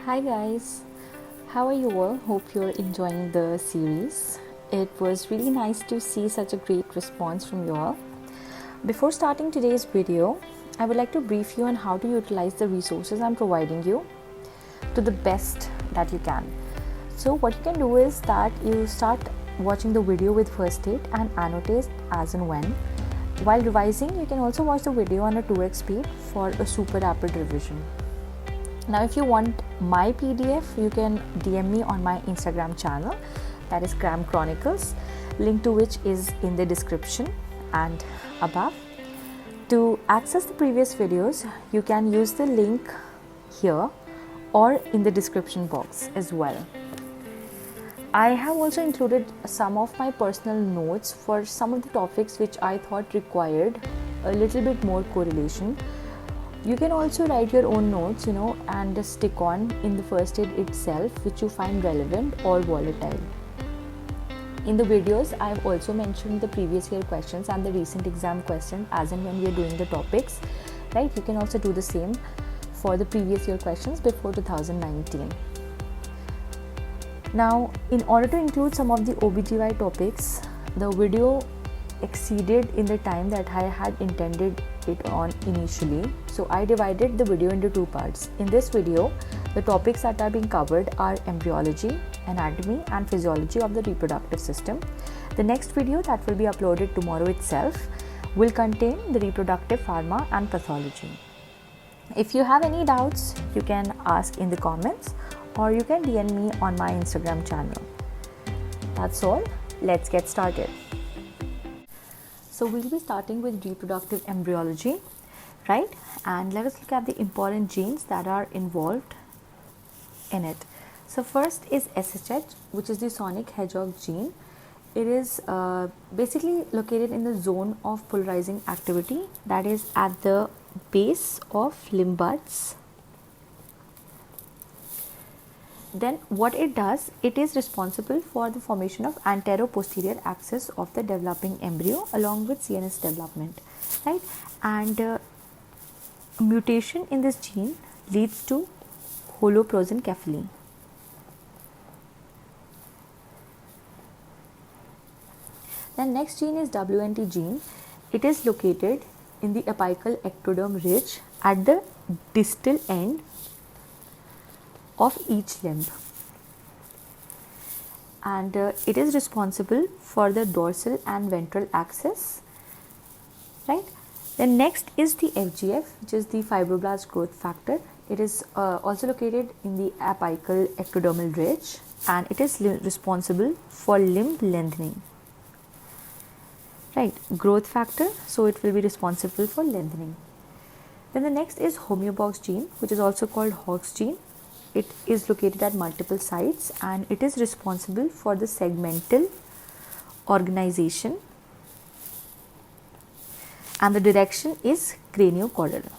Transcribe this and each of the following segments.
Hi guys, how are you all? Hope you're enjoying the series. It was really nice to see such a great response from you all. Before starting today's video, I would like to brief you on how to utilize the resources I'm providing you to the best that you can. So what you can do is that you start watching the video with first aid and annotate as and when. While revising, you can also watch the video on a 2x speed for a super rapid revision. Now if you want my PDF, you can DM me on my Instagram channel, that is Cram Chronicles, link to which is in the description and above. To access the previous videos, you can use the link here or in the description box as well. I have also included some of my personal notes for some of the topics which I thought required a little bit more correlation. You can also write your own notes, and stick on in the first aid itself, which you find relevant or volatile. In the videos, I've also mentioned the previous year questions and the recent exam questions as and when we are doing the topics, right? You can also do the same for the previous year questions before 2019. Now, in order to include some of the OBGY topics, the video exceeded in the time that I had intended it on initially. So I divided the video into two parts. In this video, the topics that are being covered are embryology, anatomy and physiology of the reproductive system. The next video that will be uploaded tomorrow itself will contain the reproductive pharma and pathology. If you have any doubts, you can ask in the comments or you can DM me on my Instagram channel. That's all. Let's get started. So we'll be starting with reproductive embryology, right? And let us look at the important genes that are involved in it. So first is SHH, which is the sonic hedgehog gene. It is basically located in the zone of polarizing activity, that is at the base of limb buds. Then what it does, it is responsible for the formation of antero-posterior axis of the developing embryo along with CNS development, right? And mutation in this gene leads to holoprosencephaly. Then next gene is WNT gene. It is located in the apical ectoderm ridge at the distal end of each limb, and it is responsible for the dorsal and ventral axis, right? Then next is the FGF, which is the fibroblast growth factor. It is also located in the apical ectodermal ridge and it is responsible for limb lengthening, right? Growth factor, so it will be responsible for lengthening. Then the next is homeobox gene, which is also called Hox gene. It is located at multiple sites and it is responsible for the segmental organization and the direction is craniocaudal,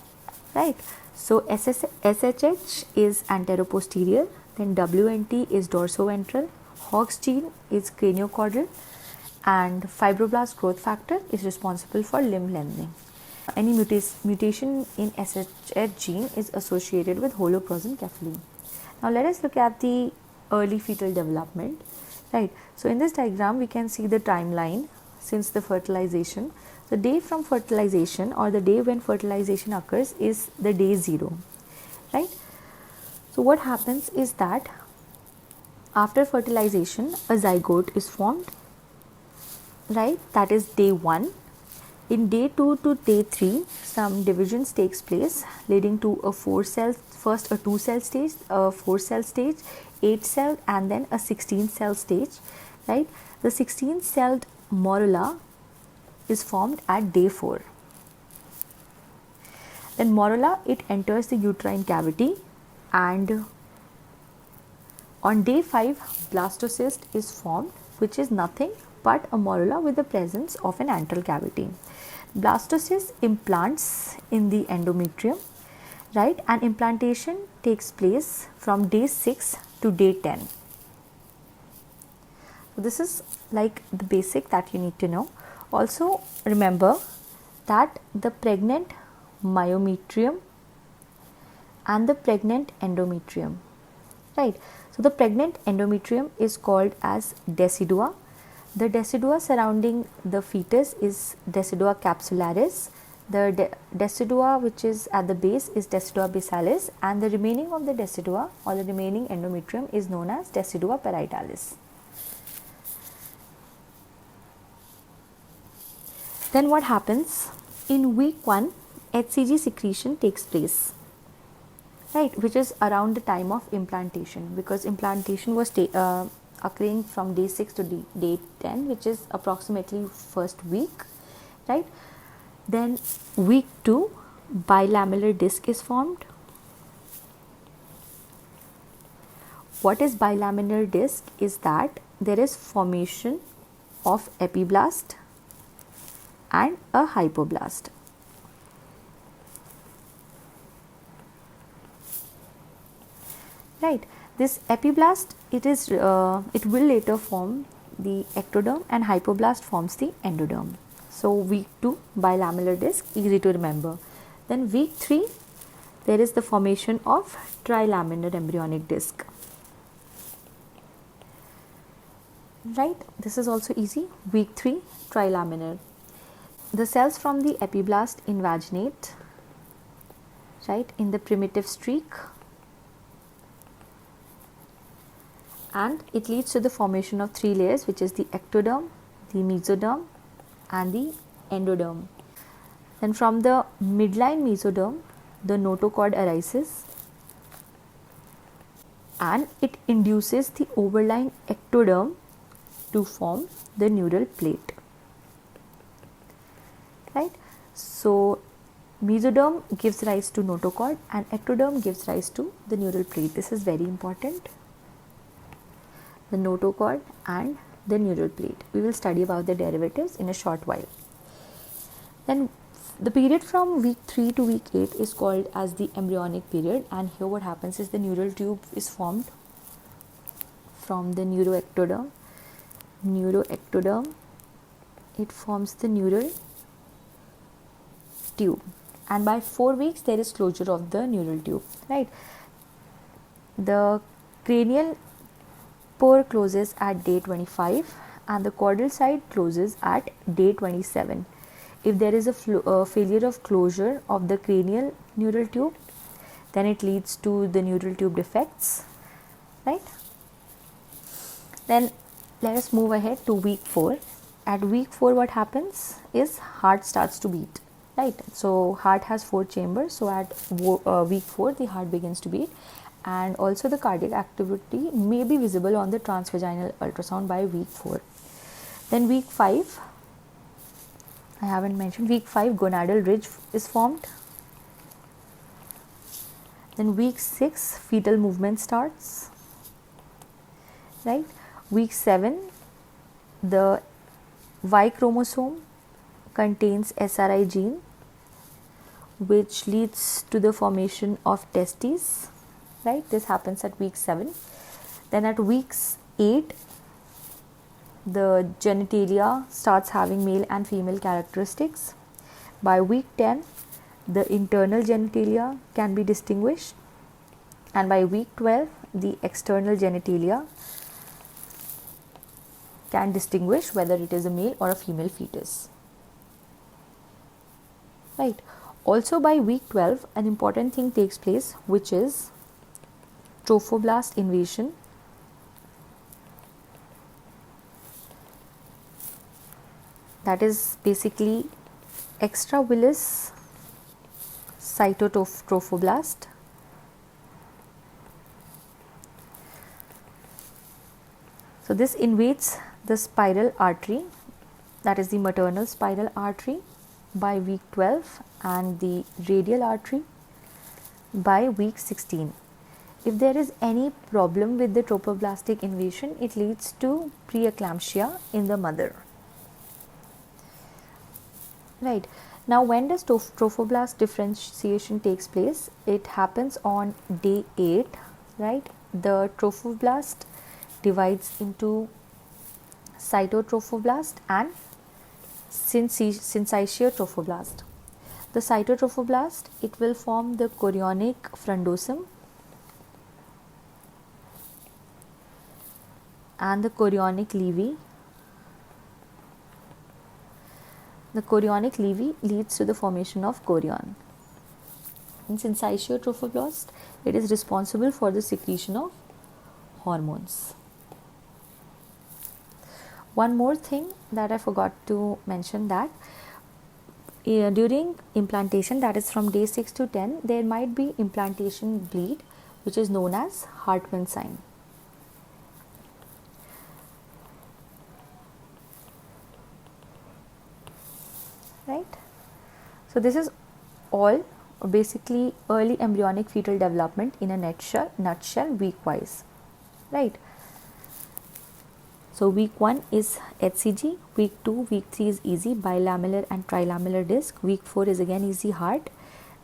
right? So SHH is anteroposterior, then WNT is dorsoventral, Hox gene is craniocaudal and fibroblast growth factor is responsible for limb lengthening. Any mutation in SHH gene is associated with holoprosencephaly. Now let us look at the early fetal development, right? So in this diagram we can see the timeline since the fertilization. The day from fertilization or the day when fertilization occurs is the day 0, right? So what happens is that after fertilization a zygote is formed, right? That is day 1. In day 2 to day 3, some divisions takes place leading to a 4-cell, first a 2-cell stage, a 4-cell stage, 8-cell and then a 16-cell stage, right? The 16-celled morula is formed at day 4. Then morula, it enters the uterine cavity and on day 5, blastocyst is formed, which is nothing but a morula with the presence of an antral cavity. Blastocyst implants in the endometrium, right? And implantation takes place from day 6 to day 10. So this is like the basic that you need to know. Also remember that the pregnant myometrium and the pregnant endometrium right? So the pregnant endometrium is called as decidua. The decidua surrounding the fetus is decidua capsularis. The decidua which is at the base is decidua basalis, and the remaining of the decidua or the remaining endometrium is known as decidua parietalis. Then what happens? In week 1, HCG secretion takes place, right, which is around the time of implantation, because implantation was occurring from day 6 to day 10, which is approximately first week, right? Then week 2, bilamellar disc is formed. What is bilamellar disc? Is that there is formation of epiblast and a hypoblast. Right, this epiblast, it will later form the ectoderm, and hypoblast forms the endoderm. So week 2, bilamellar disc, easy to remember. Then week 3, there is the formation of trilaminar embryonic disc. Right, this is also easy. Week 3, trilaminar. The cells from the epiblast invaginate, right, in the primitive streak, and it leads to the formation of 3 layers, which is the ectoderm, the mesoderm, and the endoderm. Then from the midline mesoderm, the notochord arises, and it induces the overlying ectoderm to form the neural plate, right? So mesoderm gives rise to notochord and ectoderm gives rise to the neural plate. This is very important. The notochord and the neural plate. We will study about the derivatives in a short while. Then the period from week 3 to week 8 is called as the embryonic period, and here what happens is the neural tube is formed from the neuroectoderm. Neuroectoderm, it forms the neural tube, and by 4 weeks there is closure of the neural tube, right? The cranial pore closes at day 25 and the caudal side closes at day 27. If there is a failure of closure of the cranial neural tube, then it leads to the neural tube defects, right? Then let us move ahead to week 4. At week 4 what happens is heart starts to beat, right? So heart has 4 chambers, so at week 4 the heart begins to beat, and also the cardiac activity may be visible on the transvaginal ultrasound by week 4. Then week 5, I haven't mentioned, week 5 gonadal ridge is formed. Then week 6 fetal movement starts, right? Week 7 the Y chromosome contains SRI gene, which leads to the formation of testes, right? This happens at week 7. Then at weeks 8 the genitalia starts having male and female characteristics. By week 10 the internal genitalia can be distinguished, and by week 12 the external genitalia can distinguish whether it is a male or a female fetus, right? Also by week 12 an important thing takes place, which is trophoblast invasion. That is basically extravillous cytotrophoblast. So this invades the spiral artery, that is the maternal spiral artery, by week 12 and the radial artery by week 16. If there is any problem with the trophoblastic invasion, it leads to preeclampsia in the mother, right? Now when does trophoblast differentiation takes place? It happens on day 8, right? The trophoblast divides into cytotrophoblast and syncytial trophoblast. The cytotrophoblast, it will form the chorionic frondosome, and the chorionic levy. The chorionic levy leads to the formation of chorion. In syncytial trophoblast, it is responsible for the secretion of hormones. One more thing that I forgot to mention, that during implantation, that is from day 6 to 10, there might be implantation bleed, which is known as Hartmann sign. Right? So this is all basically early embryonic fetal development in a nutshell week wise. Right? So week 1 is HCG, week 2, week 3 is easy, bilamellar and trilamellar disc, week 4 is again easy heart,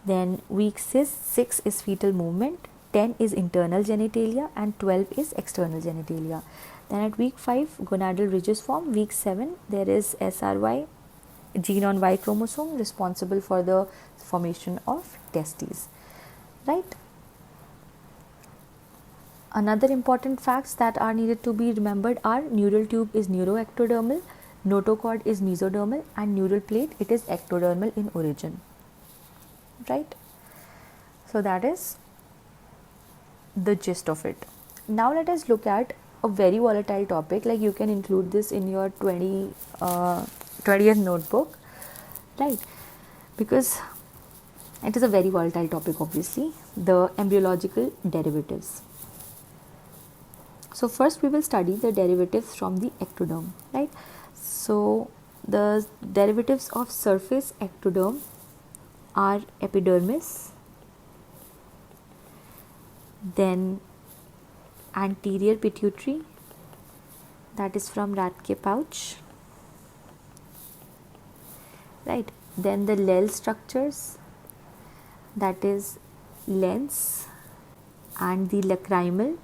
then week 6 is fetal movement, 10 is internal genitalia and 12 is external genitalia. Then at week 5 gonadal ridges form, week 7 there is SRY, gene on Y chromosome, responsible for the formation of testes. Right? Another important facts that are needed to be remembered are neural tube is neuroectodermal, notochord is mesodermal, and neural plate, it is ectodermal in origin. Right? So that is the gist of it. Now let us look at a very volatile topic, like you can include this in your 20th notebook, right? Because it is a very volatile topic, obviously, the embryological derivatives. So first we will study the derivatives from the ectoderm, right? So the derivatives of surface ectoderm are epidermis, then anterior pituitary, that is from Rathke pouch, right? Then the Lel structures, that is lens and the lacrimal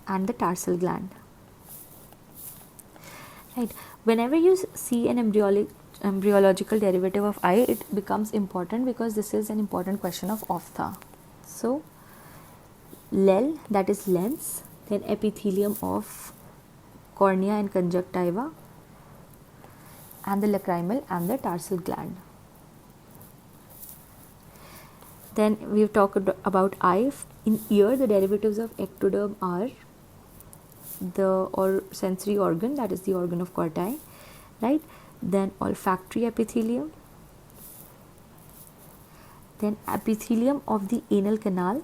and the tarsal gland. Right? Whenever you see an embryological derivative of eye, it becomes important because this is an important question of ophtha. So Lel, that is lens, then epithelium of cornea and conjunctiva, and the lacrimal and the tarsal gland. Then we've talked about eye. In ear, the derivatives of ectoderm are the sensory organ, that is the organ of Corti, right? Then olfactory epithelium, then epithelium of the anal canal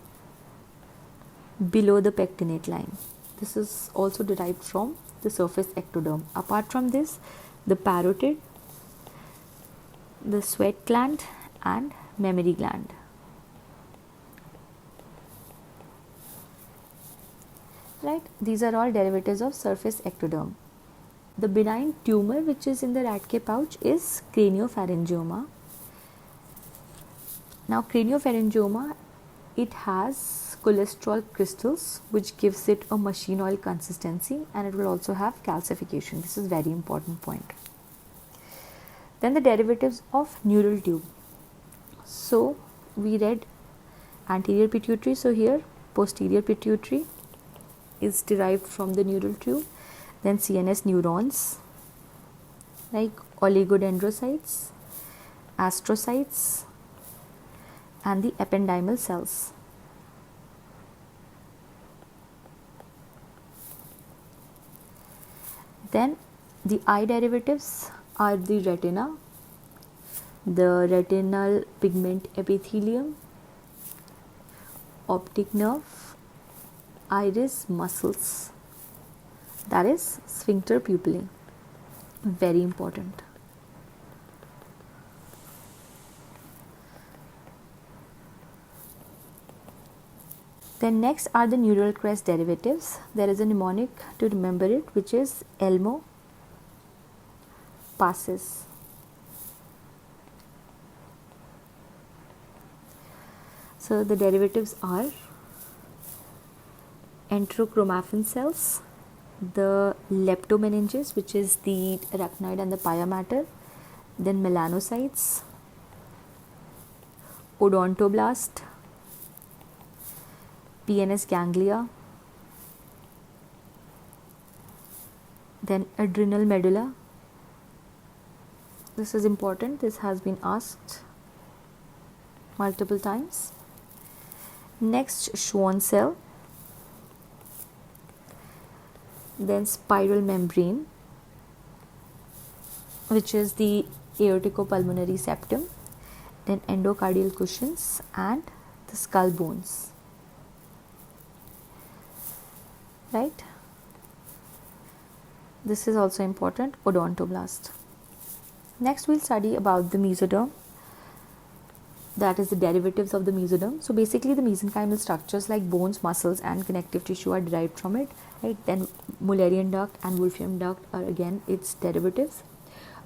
below the pectinate line. This is also derived from the surface ectoderm. Apart from this, the parotid, the sweat gland and mammary gland. Right? These are all derivatives of surface ectoderm. The benign tumor which is in the Rathke pouch is craniopharyngioma. Now craniopharyngioma, it has cholesterol crystals which gives it a machine oil consistency, and it will also have calcification. This is very important point. Then the derivatives of neural tube. So we read anterior pituitary, so here posterior pituitary is derived from the neural tube. Then CNS neurons like oligodendrocytes, astrocytes and the ependymal cells. Then the eye derivatives are the retina, the retinal pigment epithelium, optic nerve, iris muscles, that is sphincter pupillae. Very important. Then next are the neural crest derivatives. There is a mnemonic to remember it, which is Elmo passes. So the derivatives are enterochromaffin cells, the leptomeninges, which is the arachnoid and the pia mater, then melanocytes, odontoblast, PNS ganglia, Then adrenal medulla. This is important. This has been asked multiple times. Next, Schwann cell. Then spiral membrane, which is the aorticopulmonary septum. Then endocardial cushions and the skull bones. Right? This is also important, odontoblast. Next, we'll study about the mesoderm, that is the derivatives of the mesoderm. So basically the mesenchymal structures like bones, muscles and connective tissue are derived from it, right? Then Mullerian duct and Wolffian duct are again its derivatives.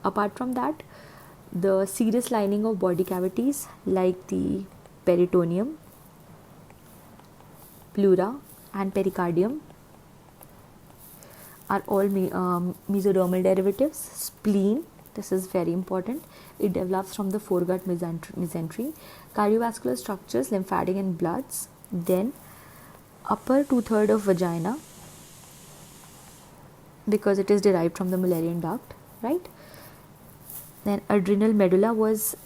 Apart from that, the serous lining of body cavities like the peritoneum, pleura and pericardium are all mesodermal derivatives. Spleen, this is very important, it develops from the foregut mesentery. Cardiovascular structures, lymphatic and bloods. Then upper 2/3 of vagina, because it is derived from the Mullerian duct, right? Then adrenal medulla was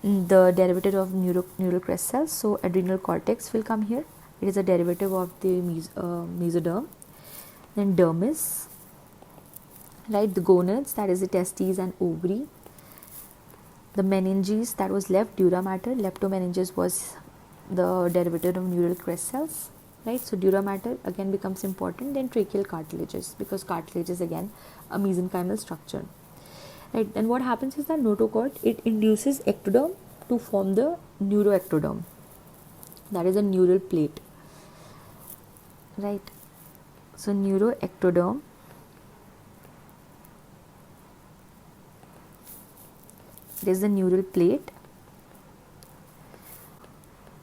the derivative of neural crest cells, so adrenal cortex will come here. It is a derivative of the mesoderm. Then dermis, right, the gonads, that is the testes and ovary. The meninges, that was left, dura mater. Leptomeninges was the derivative of neural crest cells, right? So dura mater again becomes important. Then tracheal cartilages, because cartilage is again a mesenchymal structure, right? Then what happens is that notochord, it induces ectoderm to form the neuroectoderm, that is a neural plate, right? So neuroectoderm, it is the neural plate.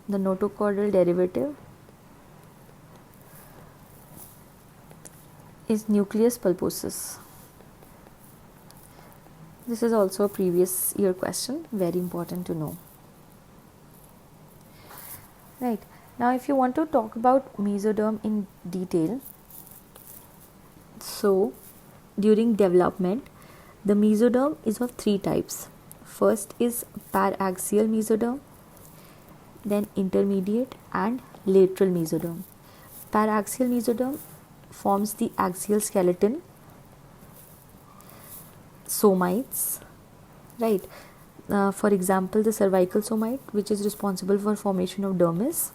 The notochordal derivative is nucleus pulposus. This is also a previous year question, very important to know. Right, now if you want to talk about mesoderm in detail, so during development, the mesoderm is of 3 types. First is paraxial mesoderm, then intermediate and lateral mesoderm. Paraxial mesoderm forms the axial skeleton, somites, right? For example, the cervical somite, which is responsible for formation of dermis,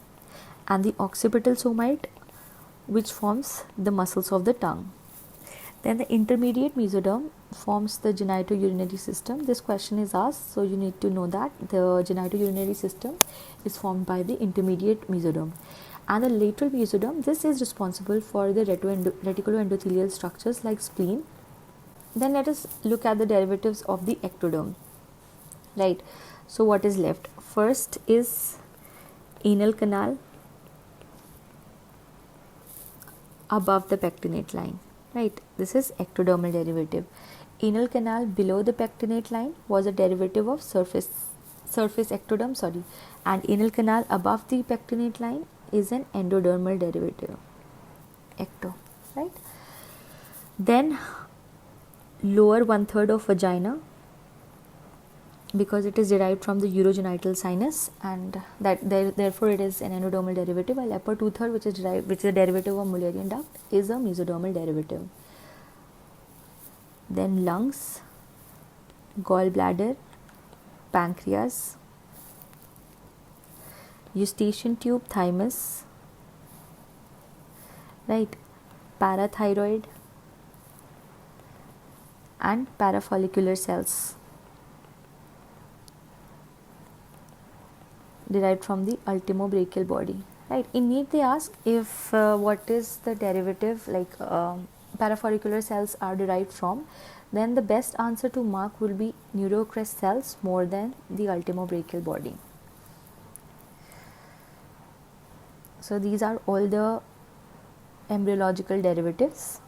and the occipital somite, which forms the muscles of the tongue. Then the intermediate mesoderm forms the genitourinary system. This question is asked, so you need to know that the genitourinary system is formed by the intermediate mesoderm. And the lateral mesoderm, this is responsible for the reticuloendothelial structures like spleen. Then let us look at the derivatives of the ectoderm, right? So what is left? First is anal canal above the pectinate line, right? This is ectodermal derivative. Anal canal below the pectinate line was a derivative of surface ectoderm, and anal canal above the pectinate line is an endodermal derivative, ecto, right? Then lower 1/3 of vagina, because it is derived from the urogenital sinus, and therefore it is an endodermal derivative, while upper 2/3, which is a derivative of Mullerian duct, is a mesodermal derivative. Then lungs, gallbladder, pancreas, eustachian tube, thymus, right, parathyroid and parafollicular cells derived from the ultimobrachial body, right? In NEET they ask if what is the derivative, like parafollicular cells are derived from, then the best answer to mark will be neurocrest cells more than the ultimobrachial body. So these are all the embryological derivatives.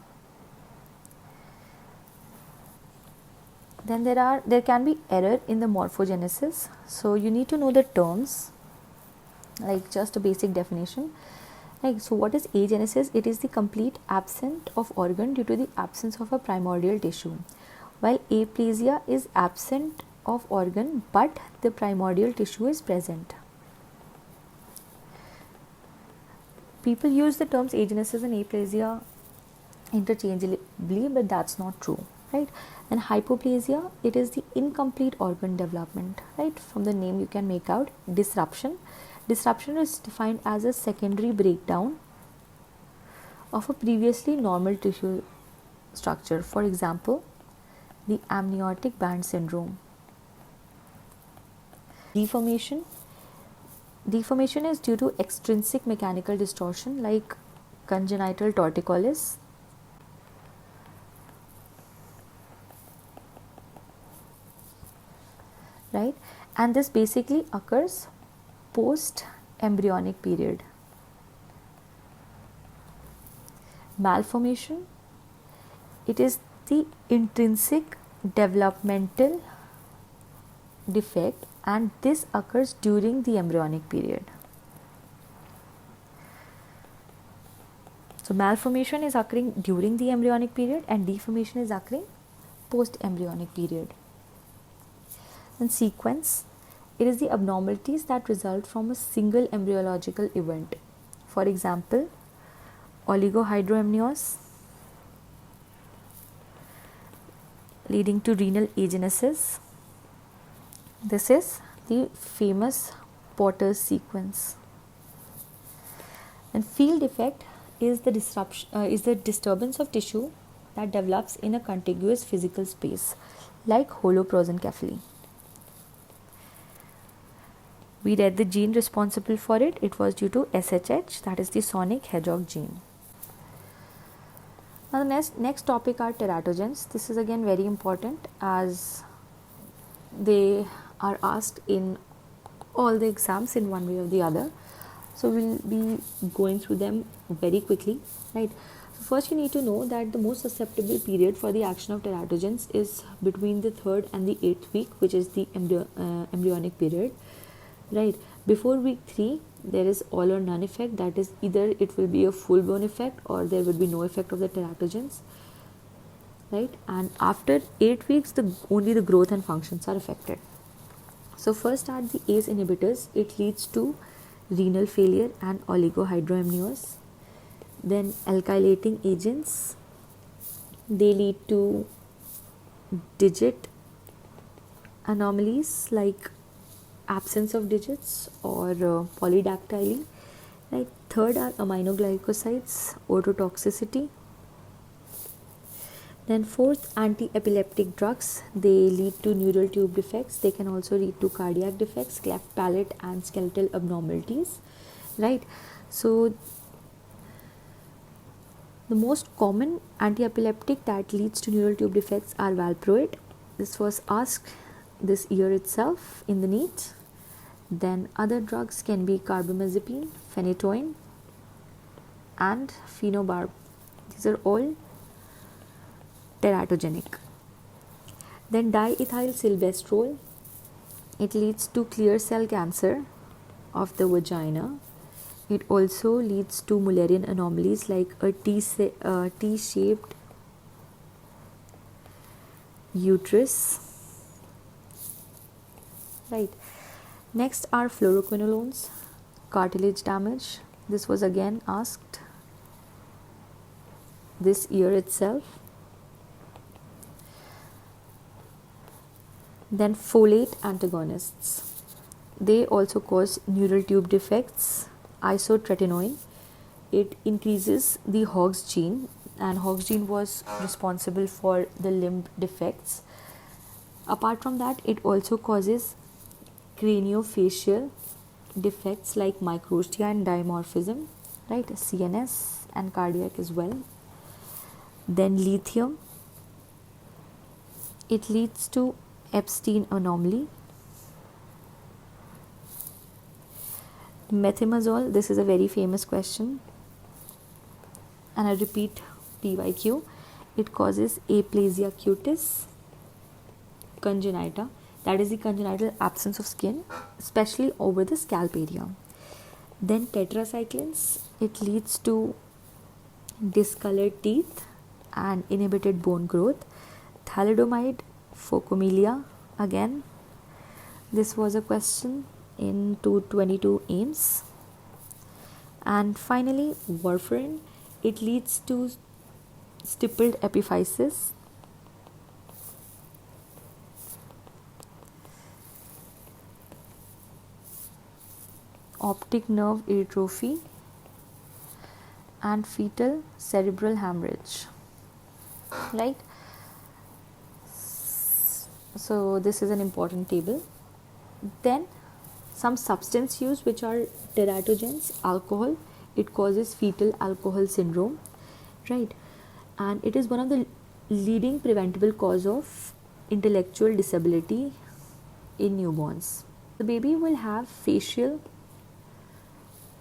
Then there can be error in the morphogenesis, so you need to know the terms, like just a basic definition. Like, so what is agenesis? It is the complete absence of organ due to the absence of a primordial tissue, while aplasia is absent of organ but the primordial tissue is present. People use the terms agenesis and aplasia interchangeably, but that's not true, right? And hypoplasia, it is the incomplete organ development, right? From the name you can make out. Disruption is defined as a secondary breakdown of a previously normal tissue structure. For example, the amniotic band syndrome. Deformation is due to extrinsic mechanical distortion like congenital torticollis. Right, and this basically occurs post embryonic period. Malformation, it is the intrinsic developmental defect and this occurs during the embryonic period. So malformation is occurring during the embryonic period and deformation is occurring post embryonic period. And sequence, it is the abnormalities that result from a single embryological event. For example, oligohydramnios leading to renal agenesis. This is the famous Potter's sequence. And field defect is the disturbance of tissue that develops in a contiguous physical space, like holoprosencephaly. We read the gene responsible for it. It was due to SHH, that is the sonic hedgehog gene. Now the next topic are teratogens. This is again very important as they are asked in all the exams in one way or the other. So we'll be going through them very quickly, right? So first you need to know that the most susceptible period for the action of teratogens is between the 3rd and the 8th week, which is the embryonic period. Right, before week 3 there is all or none effect, that is either it will be a full blown effect or there will be no effect of the teratogens, right? And after 8 weeks only the growth and functions are affected. So first are the ACE inhibitors. It leads to renal failure and oligohydramnios. Then alkylating agents, they lead to digit anomalies like absence of digits or polydactyly, right? Third are aminoglycosides, ototoxicity. Then fourth, anti-epileptic drugs, they lead to neural tube defects. They can also lead to cardiac defects, cleft palate and skeletal abnormalities, right? So the most common anti-epileptic that leads to neural tube defects are valproate. This was asked this year itself in the NEET. Then other drugs can be carbamazepine, phenytoin and phenobarb. These are all teratogenic. Then diethylstilbestrol, it leads to clear cell cancer of the vagina. It also leads to Mullerian anomalies like a T-shaped uterus, right? Next are fluoroquinolones, cartilage damage. This was again asked this year itself. Then folate antagonists, they also cause neural tube defects. Isotretinoin, it increases the Hox gene, and Hox gene was responsible for the limb defects. Apart from that, it also causes craniofacial defects like microtia and dimorphism, right? CNS and cardiac as well. Then lithium, it leads to Epstein anomaly. Methimazole, this is a very famous question and I repeat PYQ. It causes aplasia cutis congenita, that is the congenital absence of skin, especially over the scalp area. Then tetracyclines, it leads to discolored teeth and inhibited bone growth. Thalidomide, phocomelia, again this was a question in 222 AIMS. And finally warfarin, it leads to stippled epiphysis, optic nerve atrophy, and fetal cerebral hemorrhage, right? So this is an important table. Then some substance use which are teratogens. Alcohol, it causes fetal alcohol syndrome, right? And it is one of the leading preventable cause of intellectual disability in newborns. The baby will have facial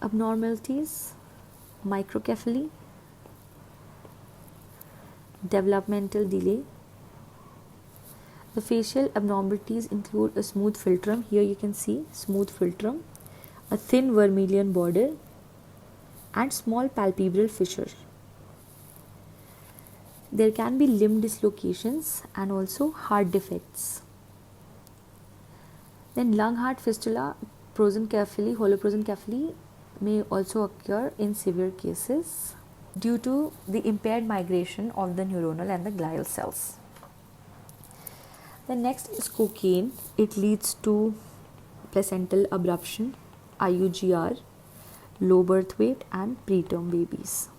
abnormalities, microcephaly, developmental delay. The facial abnormalities include a smooth philtrum. Here you can see smooth philtrum, a thin vermilion border, and small palpebral fissure. There can be limb dislocations and also heart defects. Then lung heart fistula, prosencephaly, holoprosencephaly may also occur in severe cases due to the impaired migration of the neuronal and the glial cells. The next is cocaine. It leads to placental abruption, IUGR, low birth weight, and preterm babies.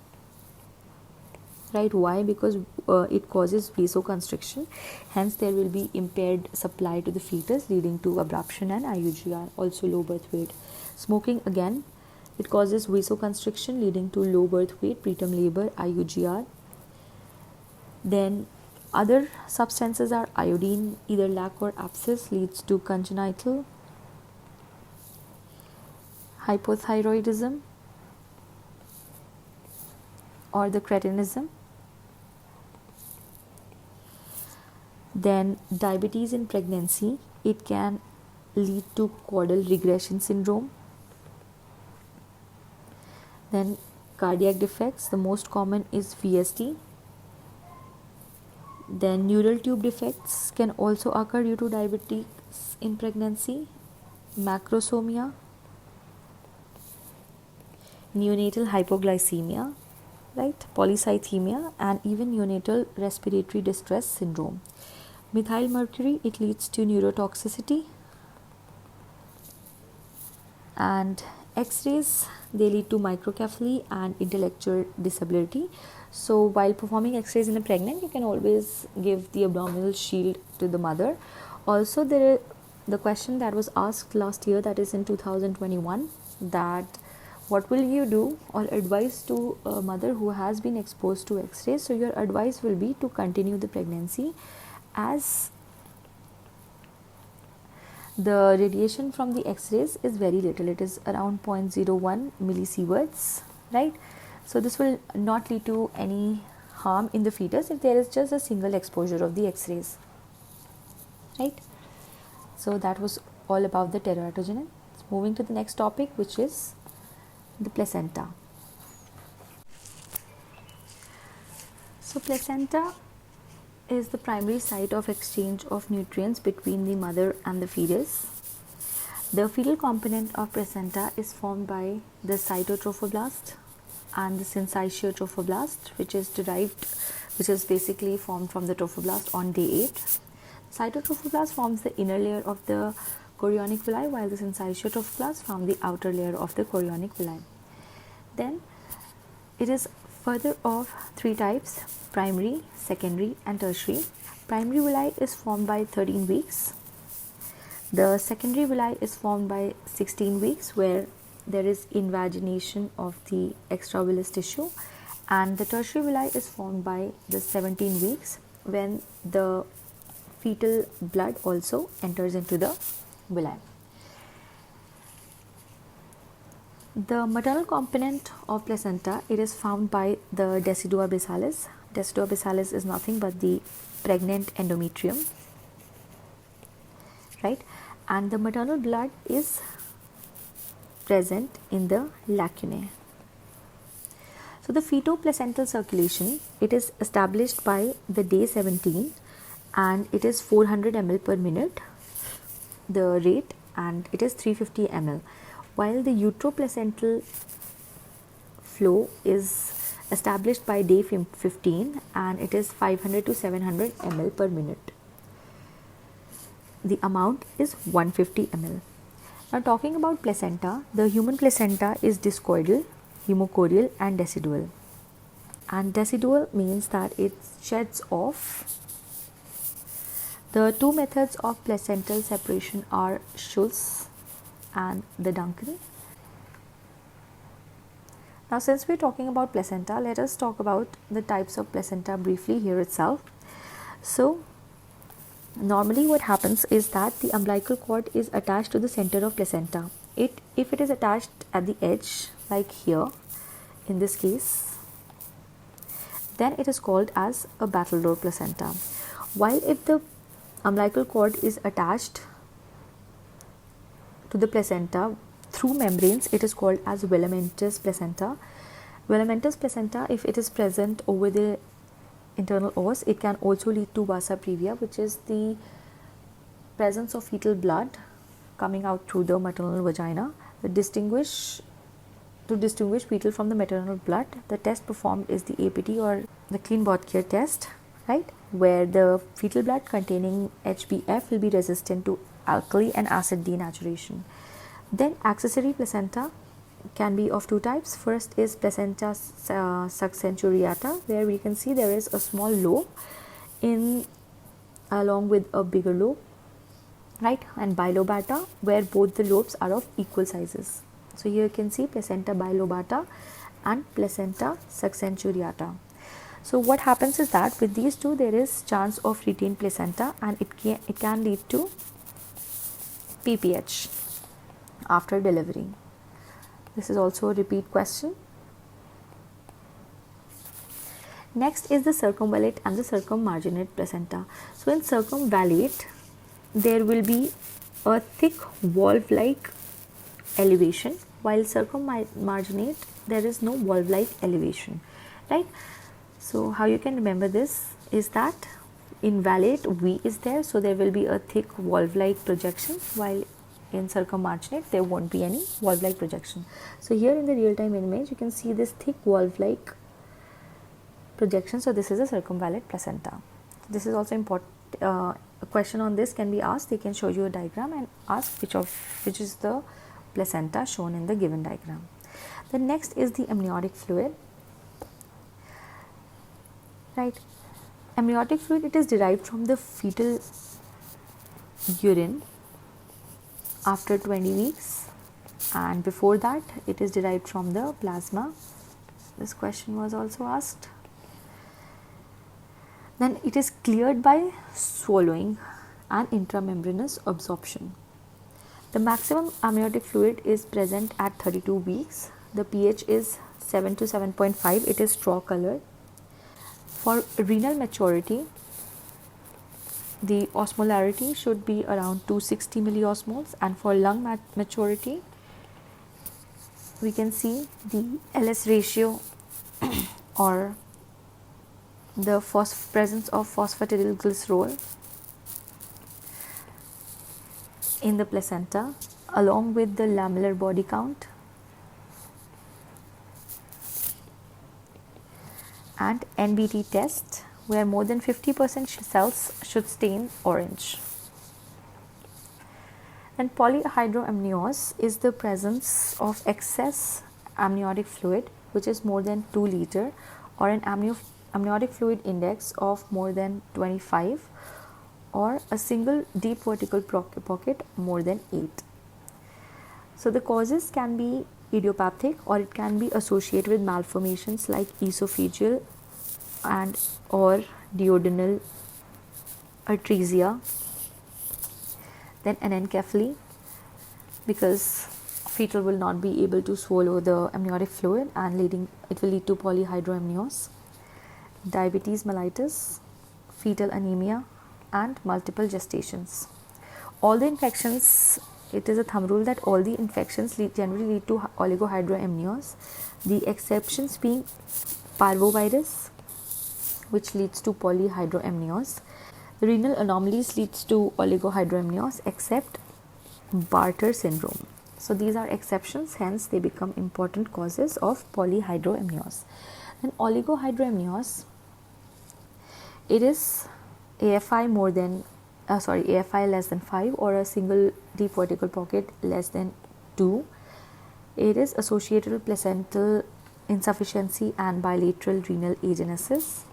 Right? Why? Because it causes vasoconstriction, hence there will be impaired supply to the fetus leading to abruption and IUGR, also low birth weight. Smoking, again, it causes vasoconstriction leading to low birth weight, preterm labor, IUGR. Then other substances are iodine, either lack or abscess, leads to congenital hypothyroidism or the cretinism. Then diabetes in pregnancy, it can lead to caudal regression syndrome. Then cardiac defects, the most common is VSD. Then neural tube defects can also occur due to diabetes in pregnancy, macrosomia, neonatal hypoglycemia, right, polycythemia, and even neonatal respiratory distress syndrome. Methyl mercury, it leads to neurotoxicity. And X-rays, they lead to microcephaly and intellectual disability. So while performing X-rays in a pregnant, you can always give the abdominal shield to the mother. Also, there is the question that was asked last year, that is in 2021, that what will you do or advise to a mother who has been exposed to X-rays? So your advice will be to continue the pregnancy, as the radiation from the X-rays is very little. It is around 0.01 millisieverts, right? So this will not lead to any harm in the fetus if there is just a single exposure of the X-rays, right? So that was all about the teratogen. Moving to the next topic, which is the placenta. So placenta is the primary site of exchange of nutrients between the mother and the fetus. The fetal component of placenta is formed by the cytotrophoblast and the syncytiotrophoblast, which is basically formed from the trophoblast on day 8. Cytotrophoblast forms the inner layer of the chorionic villi, while the syncytiotrophoblast forms the outer layer of the chorionic villi. Then it is further of 3 types: primary, secondary, and tertiary. Primary villi is formed by 13 weeks. The secondary villi is formed by 16 weeks, where there is invagination of the extravillous tissue, and the tertiary villi is formed by the 17 weeks, when the fetal blood also enters into the villi. The maternal component of placenta, it is found by the decidua bassalis. Decidua bassalis is nothing but the pregnant endometrium, right? And the maternal blood is present in the lacunae. So the fetoplacental circulation, it is established by the day 17 and it is 400 ml per minute, the rate, and it is 350 ml, while the uteroplacental flow is established by day 15 and it is 500 to 700 ml per minute. The amount is 150 ml. Now talking about placenta, the human placenta is discoidal, hemocoidal and decidual. And decidual means that it sheds off. The two methods of placental separation are Schultz and the Duncan. Now since we are talking about placenta, let us talk about the types of placenta briefly here itself. So normally what happens is that the umbilical cord is attached to the center of placenta. If it is attached at the edge, like here in this case, then it is called as a battledore placenta. While if the umbilical cord is attached to the placenta through membranes, it is called as velamentous placenta. Velamentous placenta, if it is present over the internal os, it can also lead to vasa previa, which is the presence of fetal blood coming out through the maternal vagina. To distinguish fetal from the maternal blood, the test performed is the APT or the Klein-Botkier test, right, where the fetal blood containing HbF will be resistant to alkali and acid denaturation. Then accessory placenta can be of two types. First is placenta succenturiata, where we can see there is a small lobe along with a bigger lobe, right, and bilobata, where both the lobes are of equal sizes. So here you can see placenta bilobata and placenta succenturiata. So what happens is that with these two there is chance of retained placenta, and it can lead to PPH after delivery. This is also a repeat question. Next is the circumvallate and the circummarginate placenta. So in circumvallate, there will be a thick valve-like elevation, while circummarginate, there is no valve-like elevation, right? So how you can remember this is that in vallate V is there, so there will be a thick valve-like projection, while in circummarginate there won't be any valve-like projection. So here in the real-time image you can see this thick valve-like projection. So this is a circumvallate placenta. This is also important. A question on this can be asked. They can show you a diagram and ask which is the placenta shown in the given diagram. The next is the amniotic fluid, right? Amniotic fluid, it is derived from the fetal urine after 20 weeks, and before that it is derived from the plasma. This question was also asked. Then it is cleared by swallowing and intramembranous absorption. The maximum amniotic fluid is present at 32 weeks. The pH is 7 to 7.5. It is straw colored. For renal maturity, the osmolarity should be around 260 milliosmoles, and for lung maturity, we can see the LS ratio or the presence of phosphatidylglycerol in the placenta, along with the lamellar body count and NBT test, where more than 50% cells should stain orange. And polyhydramnios is the presence of excess amniotic fluid which is more than 2 liter, or an amniotic fluid index of more than 25, or a single deep vertical pocket more than 8. So the causes can be idiopathic, or it can be associated with malformations like esophageal and or duodenal atresia, then anencephaly, because fetal will not be able to swallow the amniotic fluid and it will lead to polyhydramnios, diabetes mellitus, fetal anemia, and multiple gestations. All the infections, it is a thumb rule that all the infections generally lead to oligohydramnios, The exceptions being parvovirus, which leads to polyhydramnios. Renal anomalies leads to oligohydramnios except Bartter syndrome. So these are exceptions, hence they become important causes of polyhydramnios. And oligohydramnios, it is AFI less than 5 or a single deep vertical pocket less than 2. It is associated with placental insufficiency and bilateral renal agenesis.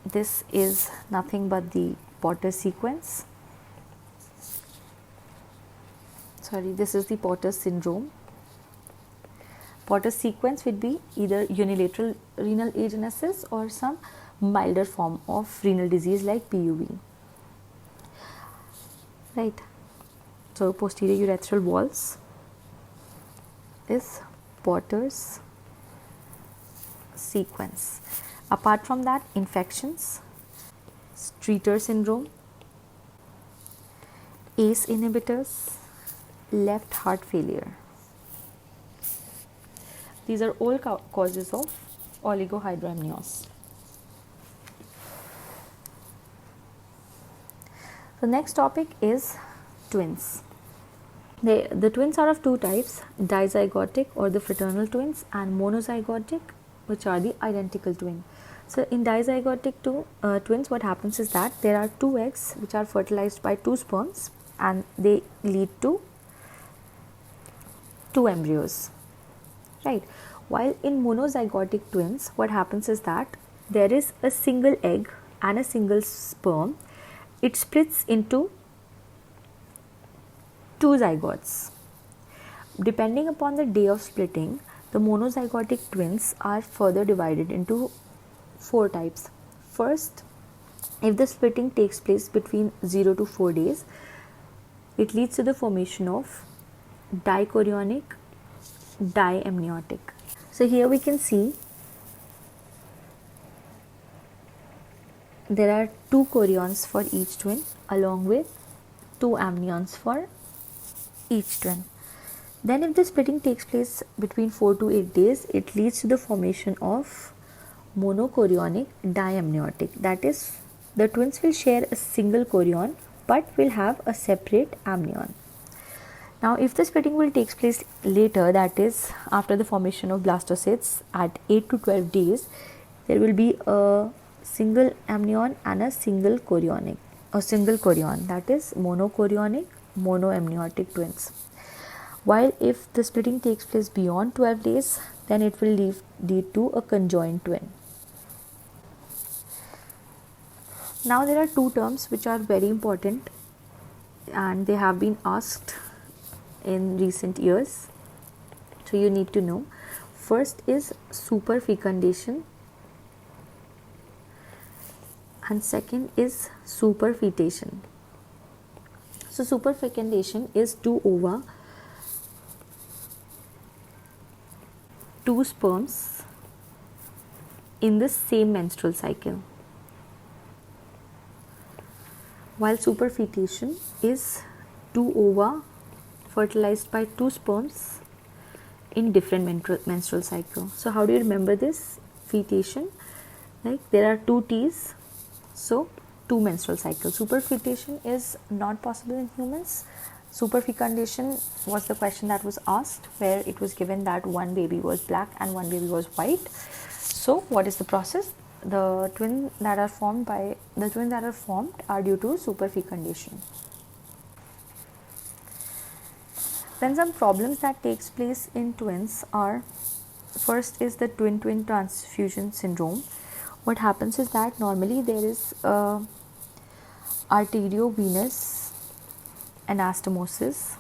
This is nothing but the Porter sequence. This is the Porter syndrome. Porter sequence would be either unilateral renal agenesis or some milder form of renal disease like PUV. Right. So posterior urethral walls is Porter's sequence. Apart from that, infections, Streeter syndrome, ACE inhibitors, left heart failure. These are all causes of oligohydramnios. The next topic is twins. The twins are of two types, dizygotic or the fraternal twins, and monozygotic, which are the identical twin. So in dizygotic twins, what happens is that there are two eggs which are fertilized by two sperms and they lead to two embryos, right? While in monozygotic twins, what happens is that there is a single egg and a single sperm. It splits into two zygotes. Depending upon the day of splitting, the monozygotic twins are further divided into four types. First, if the splitting takes place between 0 to 4 days, it leads to the formation of dichorionic, diamniotic. So here we can see there are two chorions for each twin along with two amnions for each twin. Then if the splitting takes place between 4 to 8 days, it leads to the formation of monochorionic diamniotic. That is, the twins will share a single chorion but will have a separate amnion. Now if the splitting will take place later, that is after the formation of blastocysts at 8 to 12 days, there will be a single amnion and a single chorion, that is monochorionic, monoamniotic twins. While if the splitting takes place beyond 12 days, then it will lead to a conjoined twin. Now there are two terms which are very important and they have been asked in recent years, so you need to know. First is superfecundation and second is superfetation. So superfecundation is two ova, two sperms in the same menstrual cycle, while superfetation is two ova fertilized by two sperms in different menstrual cycle. So how do you remember this? Fetation, like there are two T's, so two menstrual cycles. Superfetation is not possible in humans. Superfecundation was the question that was asked, where it was given that one baby was black and one baby was white. So what is the process? The twins that are formed are due to superfecundation. Then some problems that takes place in twins are, first is the twin-twin transfusion syndrome. What happens is that normally there is arteriovenous anastomosis.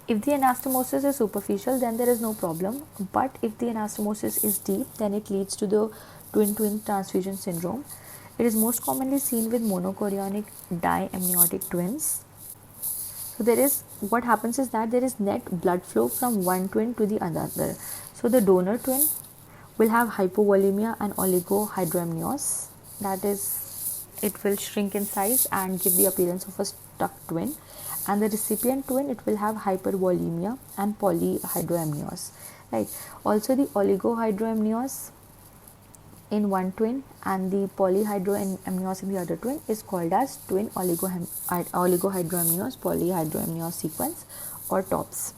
If the anastomosis is superficial, then there is no problem, but if the anastomosis is deep, then it leads to the twin-twin transfusion syndrome. It is most commonly seen with monochorionic diamniotic twins. So what happens is that there is net blood flow from one twin to the other. So the donor twin will have hypovolemia and oligohydramnios, that is, it will shrink in size and give the appearance of a stuck twin. and the recipient twin, it will have hypervolemia and polyhydramnios, right? Also the oligohydramnios in one twin and the polyhydramnios in the other twin is called as twin oligohydramnios polyhydramnios sequence, or TOPS.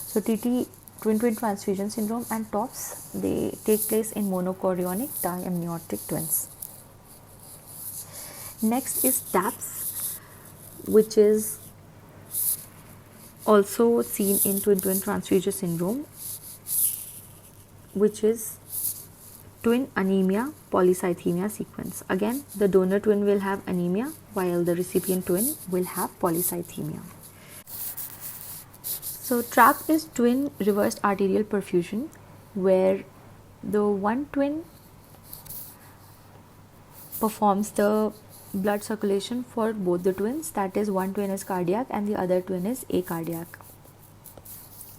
So TT, twin transfusion syndrome, and TOPS, they take place in monochorionic diamniotic twins. Next is TAPS, which is also seen in twin transfusion syndrome, which is twin anemia polycythemia sequence. Again, the donor twin will have anemia while the recipient twin will have polycythemia. So TRAP is twin reversed arterial perfusion, where the one twin performs the blood circulation for both the twins, that is, one twin is cardiac and the other twin is acardiac,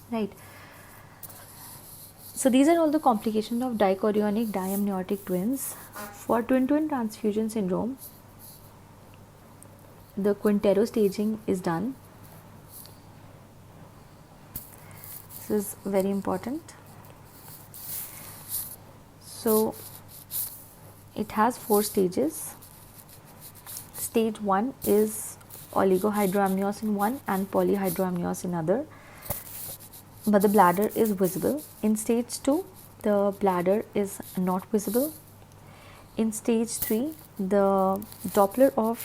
right? So these are all the complications of dichorionic diamniotic twins. For twin transfusion syndrome, the Quintero staging is done. This is very important. So it has 4 stages. Stage 1 is oligohydramnios in one and polyhydramnios in other, but the bladder is visible. In stage 2, the bladder is not visible. In stage 3, the Doppler of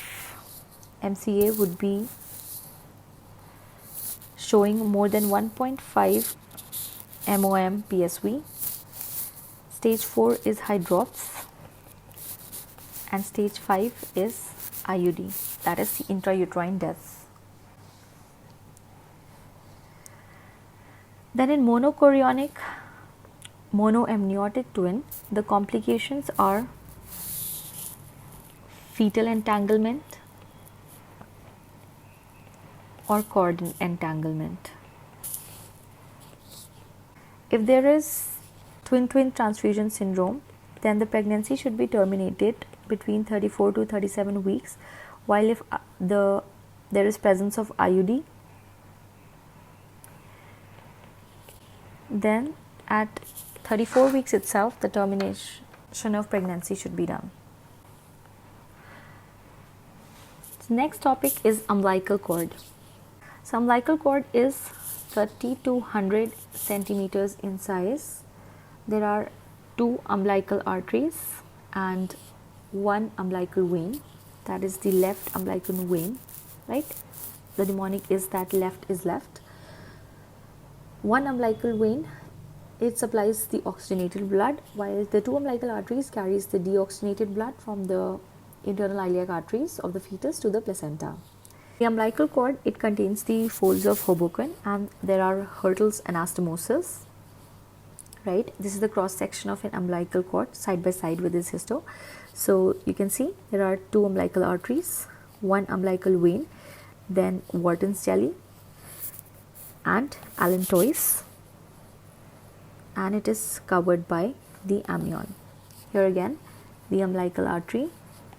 MCA would be showing more than 1.5 MOM PSV. Stage 4 is hydrops, and stage 5 is IUD, that is intrauterine death. Then in monochorionic monoamniotic twin, the complications are fetal entanglement or cord entanglement. If there is twin transfusion syndrome, then the pregnancy should be terminated between 34 to 37 weeks, while if there is presence of IUD, then at 34 weeks itself the termination of pregnancy should be done. The next topic is umbilical cord. So umbilical cord is 30 to 100 centimeters in size. There are 2 umbilical arteries and 1 umbilical vein, that is the left umbilical vein, right? The mnemonic is that left is left. 1 umbilical vein, it supplies the oxygenated blood, while the 2 umbilical arteries carries the deoxygenated blood from the internal iliac arteries of the fetus to the placenta. The umbilical cord, it contains the folds of Hoboken, and there are hurtles anastomosis, right? This is the cross section of an umbilical cord side by side with this histo. So you can see there are 2 umbilical arteries, 1 umbilical vein, then Wharton's jelly and allantois, and it is covered by the amnion. Here again, the umbilical artery,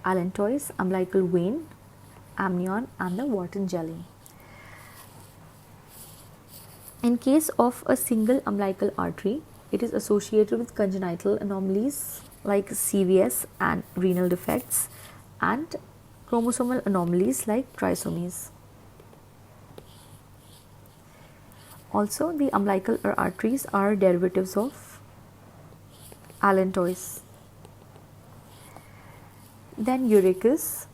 allantois, umbilical vein, amnion, and the Wharton jelly. In case of a single umbilical artery, it is associated with congenital anomalies like CVS and renal defects, and chromosomal anomalies like trisomies. Also, the umbilical arteries are derivatives of allantois. Then uricus.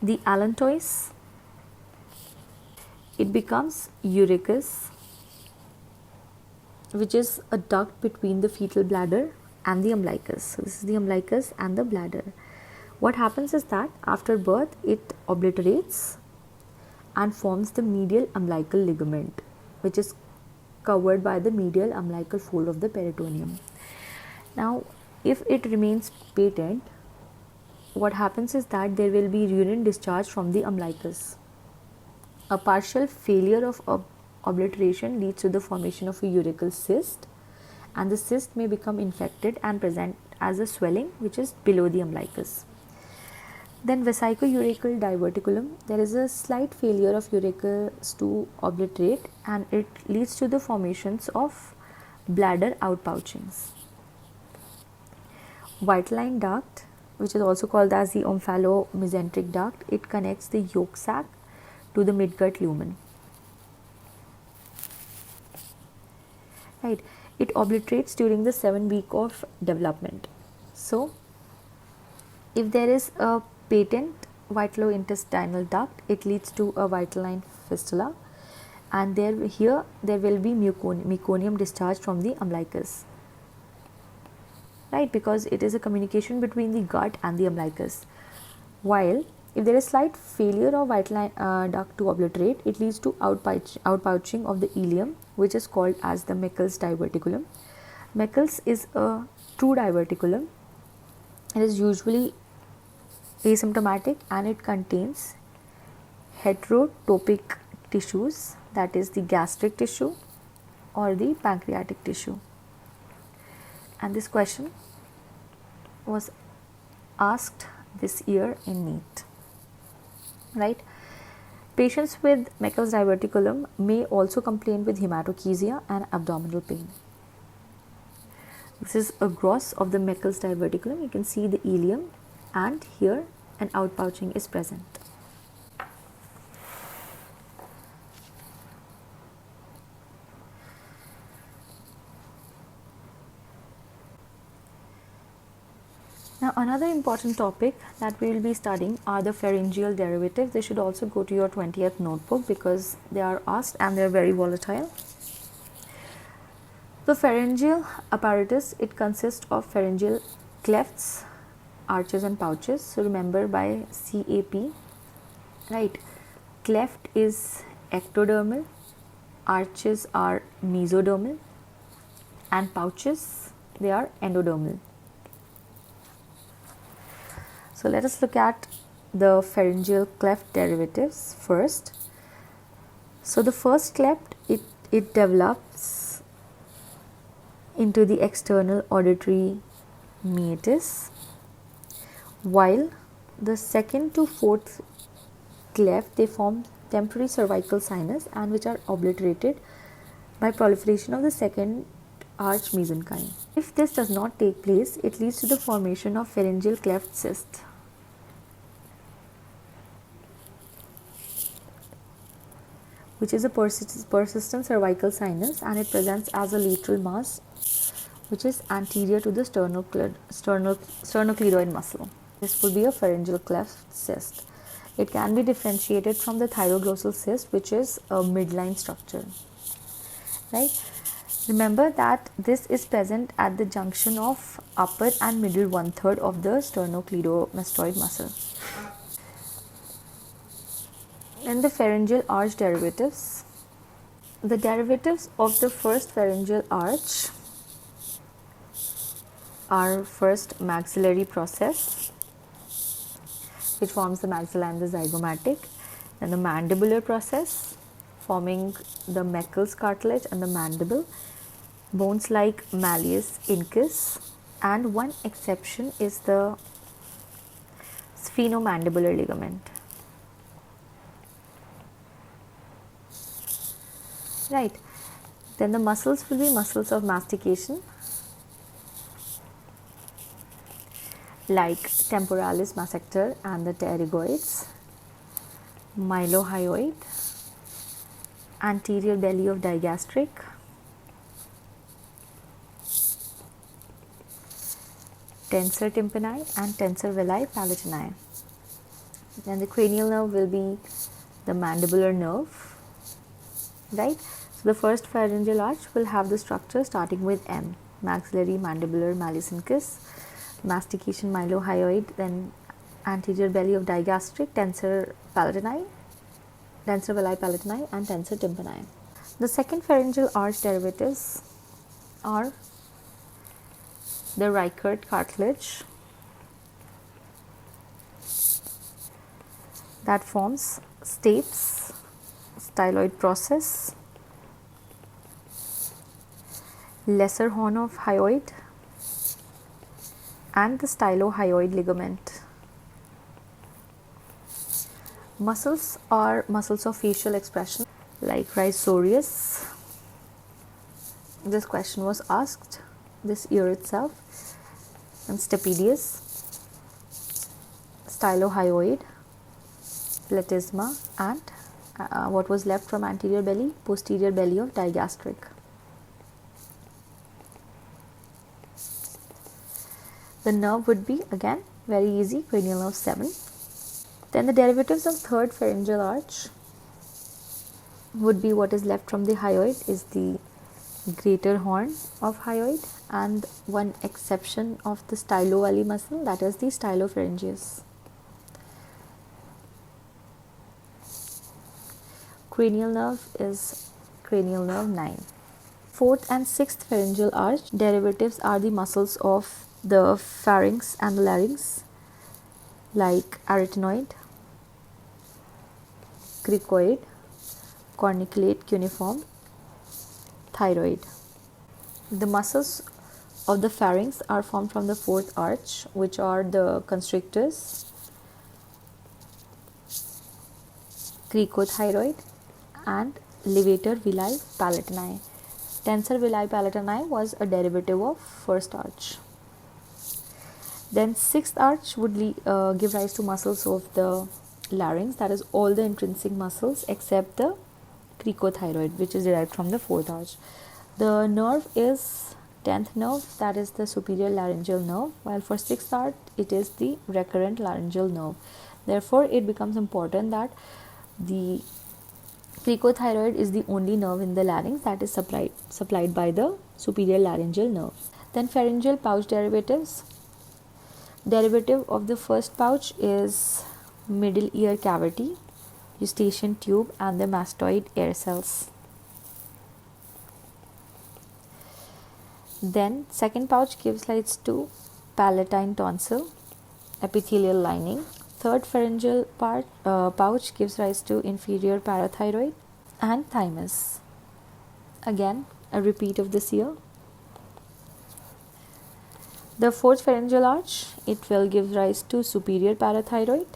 The allantois, it becomes uricus, which is a duct between the fetal bladder and the umbilicus. So this is the umbilicus and the bladder. What happens is that after birth, it obliterates and forms the medial umbilical ligament, which is covered by the medial umbilical fold of the peritoneum. Now, if it remains patent, what happens is that there will be urine discharge from the umbilicus. A partial failure of obliteration leads to the formation of a urachal cyst, and the cyst may become infected and present as a swelling which is below the umbilicus. Then vesico-urachal diverticulum, there is a slight failure of urachus to obliterate and it leads to the formations of bladder outpouchings. Vitelline duct, which is also called as the omphalomesenteric duct, it connects the yolk sac to the midgut lumen. Right, it obliterates during the 7th week of development. So, if there is a patent vitalointestinal duct, it leads to a vitelline fistula, and there will be meconium discharge from the umbilicus, right, because it is a communication between the gut and the umbilicus. While if there is slight failure of vitelline duct to obliterate, it leads to outpouching of the ileum, which is called as the Meckel's diverticulum. Meckel's is a true diverticulum. It is usually asymptomatic and it contains heterotopic tissues, that is the gastric tissue or the pancreatic tissue. And this question was asked this year in NEET. Right? Patients with Meckel's diverticulum may also complain with hematochezia and abdominal pain. This is a gross of the Meckel's diverticulum. You can see the ileum and here an outpouching is present. Now, another important topic that we will be studying are the pharyngeal derivatives. They should also go to your 20th notebook because they are asked and they are very volatile. The pharyngeal apparatus, it consists of pharyngeal clefts, arches and pouches. So, remember by CAP, right? Cleft is ectodermal, arches are mesodermal and pouches, they are endodermal. So, let us look at the pharyngeal cleft derivatives first. So, the first cleft, it develops into the external auditory meatus, while the second to fourth cleft, they form temporary cervical sinus and which are obliterated by proliferation of the second arch mesenchyme. If this does not take place, it leads to the formation of pharyngeal cleft cyst. Which is a persistent cervical sinus and it presents as a lateral mass which is anterior to the sternocleidoid muscle. This would be a pharyngeal cleft cyst. It can be differentiated from the thyroglossal cyst, which is a midline structure. Right? Remember that this is present at the junction of upper and middle 1/3 of the sternocleidomastoid muscle. And the pharyngeal arch derivatives. The derivatives of the first pharyngeal arch are first maxillary process, which forms the maxilla and the zygomatic, then the mandibular process forming the Meckel's cartilage and the mandible, bones like malleus incus, and one exception is the sphenomandibular ligament. Right. Then the muscles will be muscles of mastication like temporalis masseter and the pterygoids, mylohyoid, anterior belly of digastric, tensor tympani and tensor veli palatini. Then the cranial nerve will be the mandibular nerve, right? So the first pharyngeal arch will have the structure starting with M, maxillary, mandibular, malleus incus, mastication, mylohyoid, then anterior belly of digastric, tensor palatini, tensor veli palatini and tensor tympani. The second pharyngeal arch derivatives are the Reichert cartilage that forms stapes, styloid process, lesser horn of hyoid and the stylohyoid ligament. Muscles are muscles of facial expression like rhizorius. This question was asked this year itself. And stapedius, stylohyoid, platysma, and what was left from anterior belly, posterior belly of digastric. The nerve would be, again, very easy, cranial nerve 7. Then the derivatives of third pharyngeal arch would be what is left from the hyoid is the greater horn of hyoid, and one exception of the stylo-valley muscle, that is the stylopharyngeus. Cranial nerve is cranial nerve 9. Fourth and sixth pharyngeal arch derivatives are the muscles of the pharynx and the larynx, like arytenoid, cricoid, corniculate cuneiform, thyroid. The muscles of the pharynx are formed from the fourth arch, which are the constrictors, cricothyroid, and levator villi palatini. Tensor villi palatini was a derivative of first arch. Then sixth arch would give rise to muscles of the larynx, that is all the intrinsic muscles except the cricothyroid, which is derived from the fourth arch. The nerve is 10th nerve, that is the superior laryngeal nerve, while for sixth arch it is the recurrent laryngeal nerve. Therefore, it becomes important that the cricothyroid is the only nerve in the larynx that is supplied by the superior laryngeal nerve. Then pharyngeal pouch derivatives. Derivative of the first pouch is middle ear cavity, eustachian tube, and the mastoid air cells. Then second pouch gives rise to palatine tonsil, epithelial lining. Third pharyngeal pouch gives rise to inferior parathyroid and thymus. Again, a repeat of this year. The fourth pharyngeal arch, it will give rise to superior parathyroid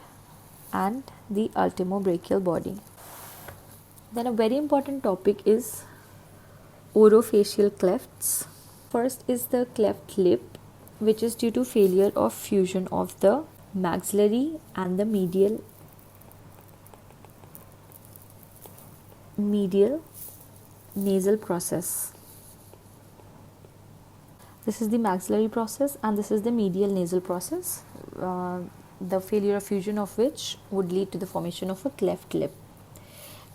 and the ultimobrachial body. Then a very important topic is orofacial clefts. First is the cleft lip, which is due to failure of fusion of the maxillary and the medial nasal process. This is the maxillary process and this is the medial nasal process, the failure of fusion of which would lead to the formation of a cleft lip.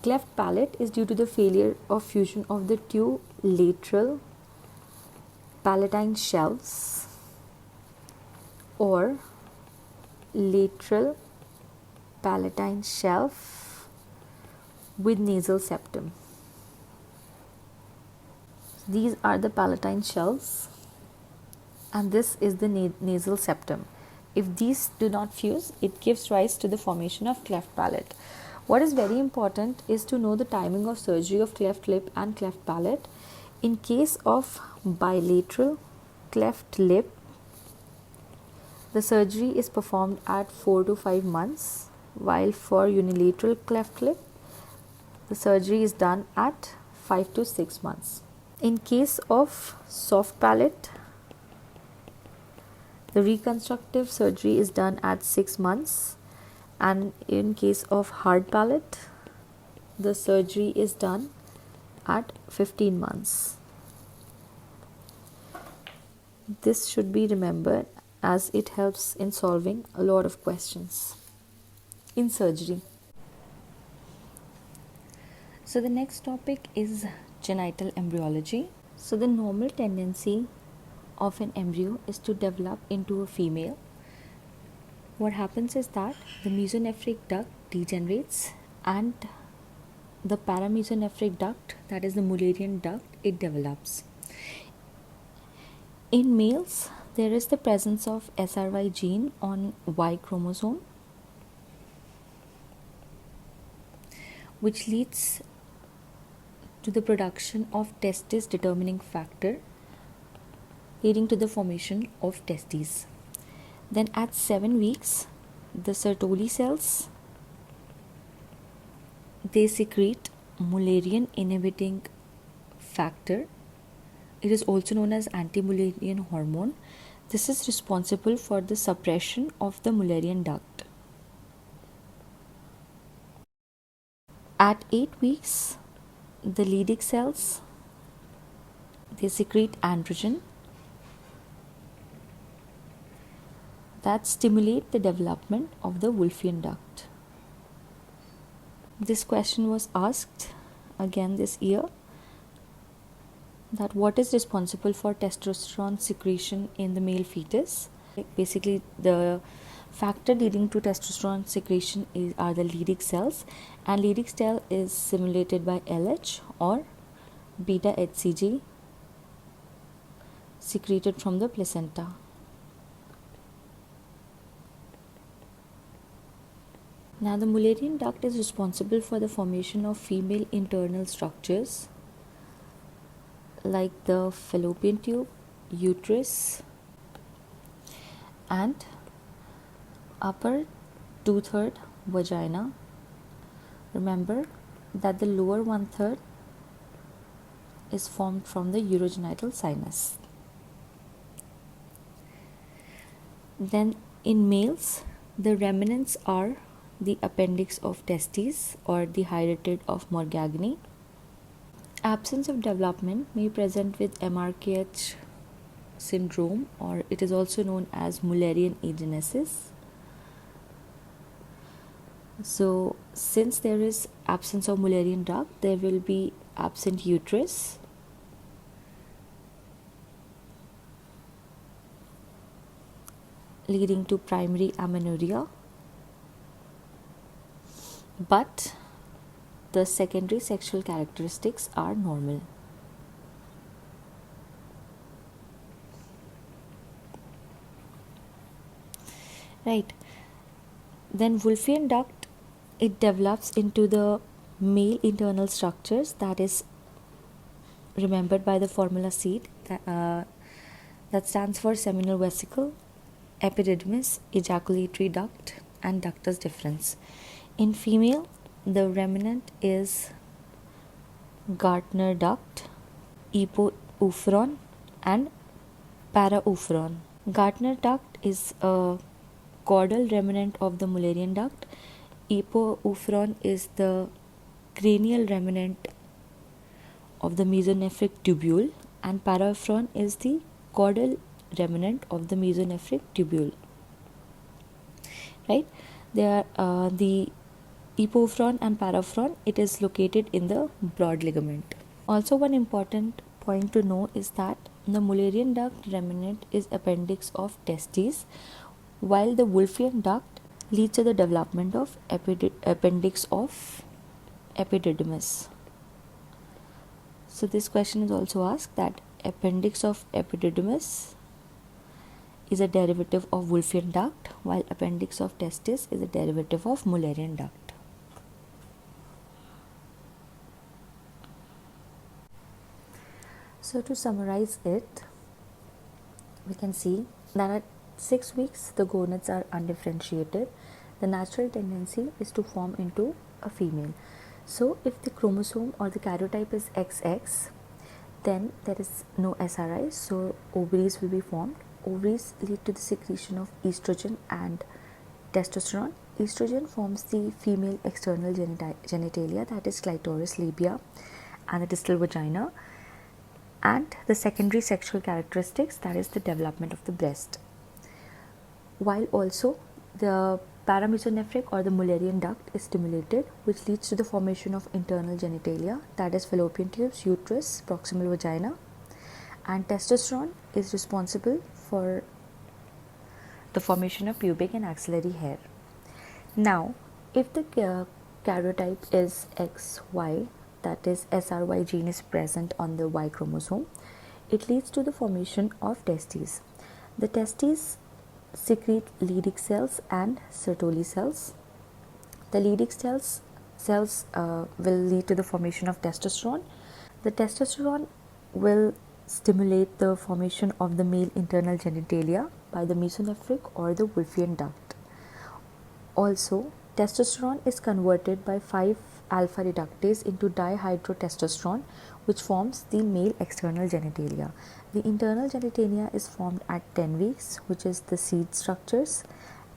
Cleft palate is due to the failure of fusion of the two lateral palatine shelves or lateral palatine shelf with nasal septum. These are the palatine shelves and this is the nasal septum. If these do not fuse, it gives rise to the formation of cleft palate. What is very important is to know the timing of surgery of cleft lip and cleft palate. In case of bilateral cleft lip, the surgery is performed at 4 to 5 months, while for unilateral cleft lip, the surgery is done at 5 to 6 months. In case of soft palate, the reconstructive surgery is done at 6 months, and in case of hard palate, the surgery is done at 15 months. This should be remembered as it helps in solving a lot of questions in surgery. So the next topic is genital embryology. So the normal tendency of an embryo is to develop into a female. What happens is that the mesonephric duct degenerates and the paramesonephric duct, that is the Mullerian duct, it develops. In males, there is the presence of SRY gene on Y chromosome, which leads to the production of testis determining factor, leading to the formation of testes. Then at 7 weeks, the Sertoli cells they secrete Mullerian inhibiting factor. It is also known as anti-Mullerian hormone. This is responsible for the suppression of the Mullerian duct. At 8 weeks, the Leydig cells, they secrete androgen that stimulate the development of the Wolffian duct. This question was asked again this year, that what is responsible for testosterone secretion in the male fetus. Basically, the factor leading to testosterone secretion are the Leydig cells, and Leydig cell is stimulated by LH or beta HCG secreted from the placenta. Now, the Mullerian duct is responsible for the formation of female internal structures like the fallopian tube, uterus, and upper two-third vagina. Remember that the lower one-third is formed from the urogenital sinus. Then in males, the remnants are the appendix of testes or the hydatid of Morgagni. Absence of development may present with MRKH syndrome, or it is also known as Mullerian agenesis. So, since there is absence of Mullerian duct, there will be absent uterus, leading to primary amenorrhea, but the secondary sexual characteristics are normal. Right. Then Wolffian duct, it develops into the male internal structures, that is remembered by the formula CET, that stands for seminal vesicle, epididymis, ejaculatory duct, and ductus deferens. In female, the remnant is Gartner duct, epoophoron, and paraoophoron. Gartner duct is a caudal remnant of the Mullerian duct. Epoophoron is the cranial remnant of the mesonephric tubule, and paraoophoron is the caudal remnant of the mesonephric tubule. Right? They are the epoophoron and paraoophoron, it is located in the broad ligament. Also, one important point to know is that the Mullerian duct remnant is appendix of testes, while the Wolffian duct leads to the development of appendix of epididymis. So this question is also asked, that appendix of epididymis is a derivative of Wolffian duct, while appendix of testis is a derivative of Mullerian duct. So to summarize it, we can see that at 6 weeks the gonads are undifferentiated. The natural tendency is to form into a female. So if the chromosome or the karyotype is XX, then there is no SRI, so ovaries will be formed. Ovaries lead to the secretion of estrogen and testosterone. Estrogen forms the female external genitalia, that is clitoris, labia, and the distal vagina, and the secondary sexual characteristics, that is the development of the breast. While also the paramesonephric or the Mullerian duct is stimulated, which leads to the formation of internal genitalia, that is fallopian tubes, uterus, proximal vagina, and testosterone is responsible for the formation of pubic and axillary hair. Now, if the karyotype is XY, that is SRY gene is present on the Y chromosome, it leads to the formation of testes. The testes secrete Leydig cells and Sertoli cells. The Leydig cells will lead to the formation of testosterone. The testosterone will stimulate the formation of the male internal genitalia by the mesonephric or the Wolffian duct. Also, testosterone is converted by 5 alpha reductase into dihydrotestosterone, which forms the male external genitalia. The internal genitalia is formed at 10 weeks, which is the seed structures,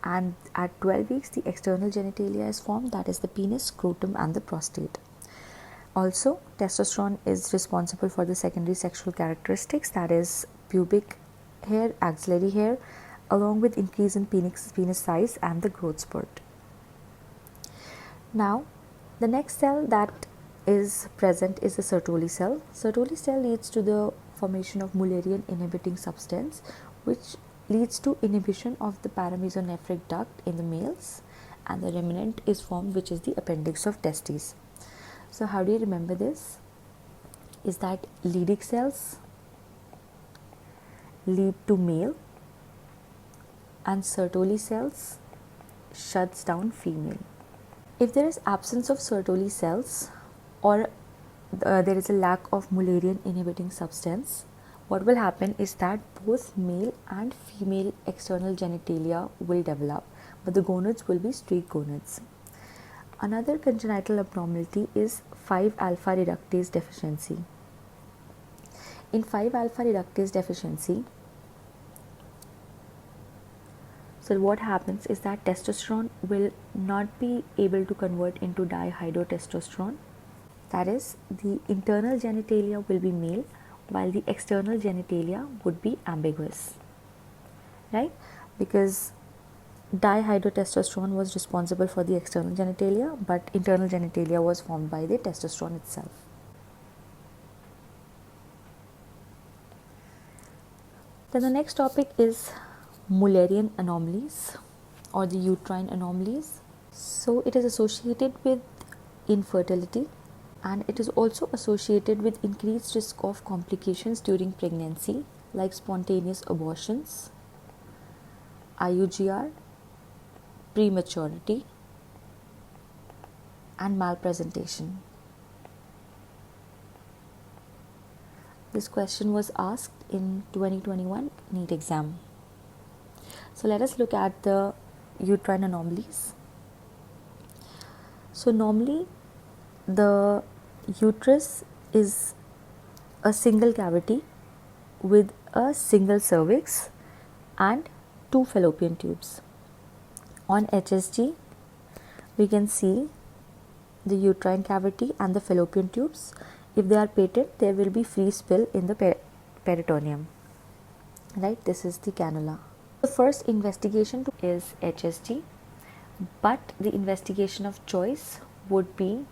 and at 12 weeks the external genitalia is formed, that is the penis, scrotum and the prostate. Also, testosterone is responsible for the secondary sexual characteristics, that is pubic hair, axillary hair, along with increase in penis size and the growth spurt. Now, the next cell that is present is the Sertoli cell. Sertoli cell leads to the formation of Mullerian inhibiting substance, which leads to inhibition of the paramesonephric duct in the males, and the remnant is formed, which is the appendix of testes. So how do you remember this? Is that Leydig cells lead to male and Sertoli cells shuts down female. If there is absence of Sertoli cells or there is a lack of Mullerian inhibiting substance, what will happen is that both male and female external genitalia will develop, but the gonads will be streaked gonads. Another congenital abnormality is 5-alpha reductase deficiency. In 5-alpha reductase deficiency, so what happens is that testosterone will not be able to convert into dihydrotestosterone. That is, the internal genitalia will be male while the external genitalia would be ambiguous, right? Because dihydrotestosterone was responsible for the external genitalia, but internal genitalia was formed by the testosterone itself. Then the next topic is Mullerian anomalies or the uterine anomalies. So it is associated with infertility, and it is also associated with increased risk of complications during pregnancy, like spontaneous abortions, IUGR, prematurity and malpresentation. This question was asked in 2021 NEET exam. So let us look at the uterine anomalies. So normally the uterus is a single cavity with a single cervix and 2 fallopian tubes. On HSG, we can see the uterine cavity and the fallopian tubes. If they are patent, there will be free spill in the peritoneum. Right, this is the cannula. The first investigation is HSG, but the investigation of choice would be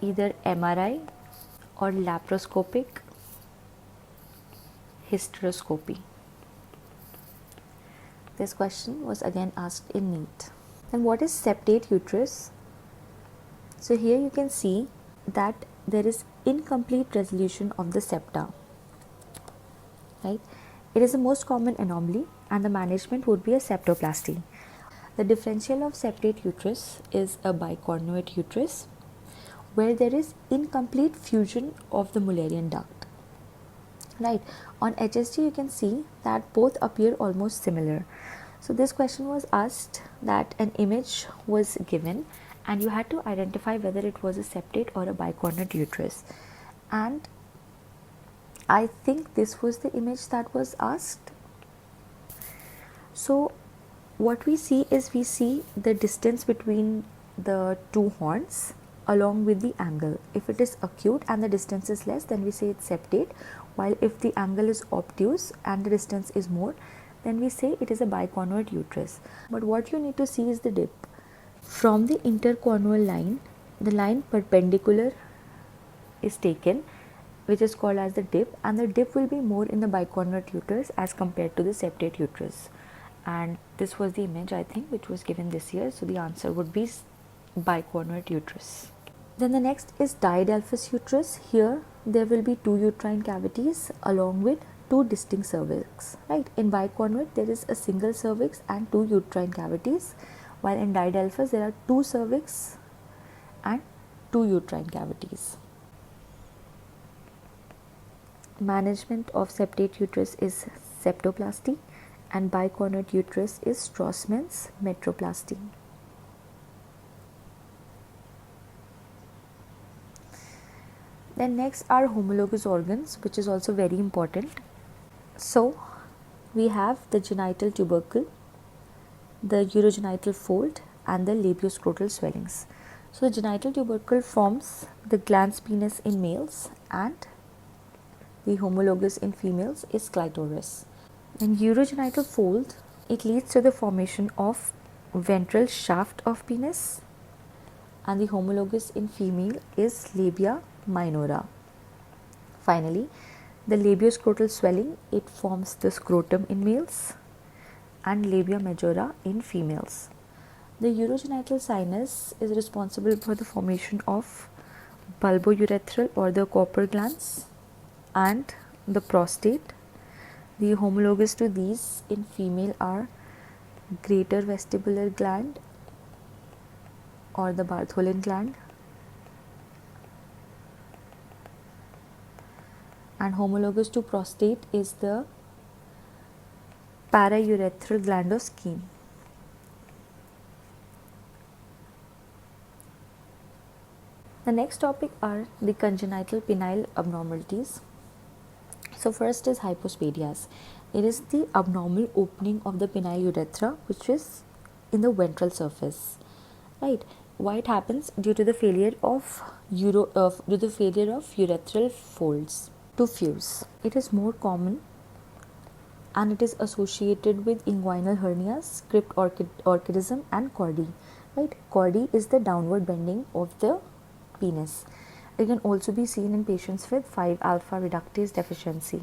either MRI or laparoscopic hysteroscopy. This question was again asked in NEET. And what is septate uterus? So here you can see that there is incomplete resolution of the septa, right? It is the most common anomaly, and the management would be a septoplasty. The differential of septate uterus is a bicornuate uterus where there is incomplete fusion of the Mullerian duct, right? On HSG you can see that both appear almost similar. So this question was asked that an image was given and you had to identify whether it was a septate or a bicornuate uterus, and I think this was the image that was asked. So what we see is we see the distance between the two horns along with the angle. If it is acute and the distance is less, then we say it's septate, while if the angle is obtuse and the distance is more, then we say it is a bicornuate uterus. But what you need to see is the dip. From the intercornual line, the line perpendicular is taken, which is called as the dip, and the dip will be more in the bicornuate uterus as compared to the septate uterus. And this was the image, I think, which was given this year. So the answer would be bicornuate uterus. Then the next is diadelphous uterus. Here there will be 2 uterine cavities along with 2 distinct cervix, right? In bicornuate there is a single cervix and 2 uterine cavities, while in diadelphous there are 2 cervix and 2 uterine cavities. Management of septate uterus is septoplasty, and bicornuate uterus is Strassman's metroplasty. Then next are homologous organs, which is also very important. So we have the genital tubercle, the urogenital fold, and the labioscrotal swellings. So the genital tubercle forms the glans penis in males, and the homologous in females is clitoris. In urogenital fold, it leads to the formation of ventral shaft of penis, and the homologous in female is labia minora. Finally, the labioscrotal swelling, it forms the scrotum in males and labia majora in females. The urogenital sinus is responsible for the formation of bulbourethral or the Cooper glands and the prostate. The homologous to these in female are greater vestibular gland or the Bartholin gland, and homologous to prostate is the paraurethral gland of Skene. The next topic are the congenital penile abnormalities. So first is hypospadias. It is the abnormal opening of the penile urethra, which is in the ventral surface, right? Why it happens? Due to the failure of urethral folds to fuse. It is more common and it is associated with inguinal hernias, crypt orchidism, and cordy. Right? Cordy is the downward bending of the penis. It can also be seen in patients with 5-alpha reductase deficiency.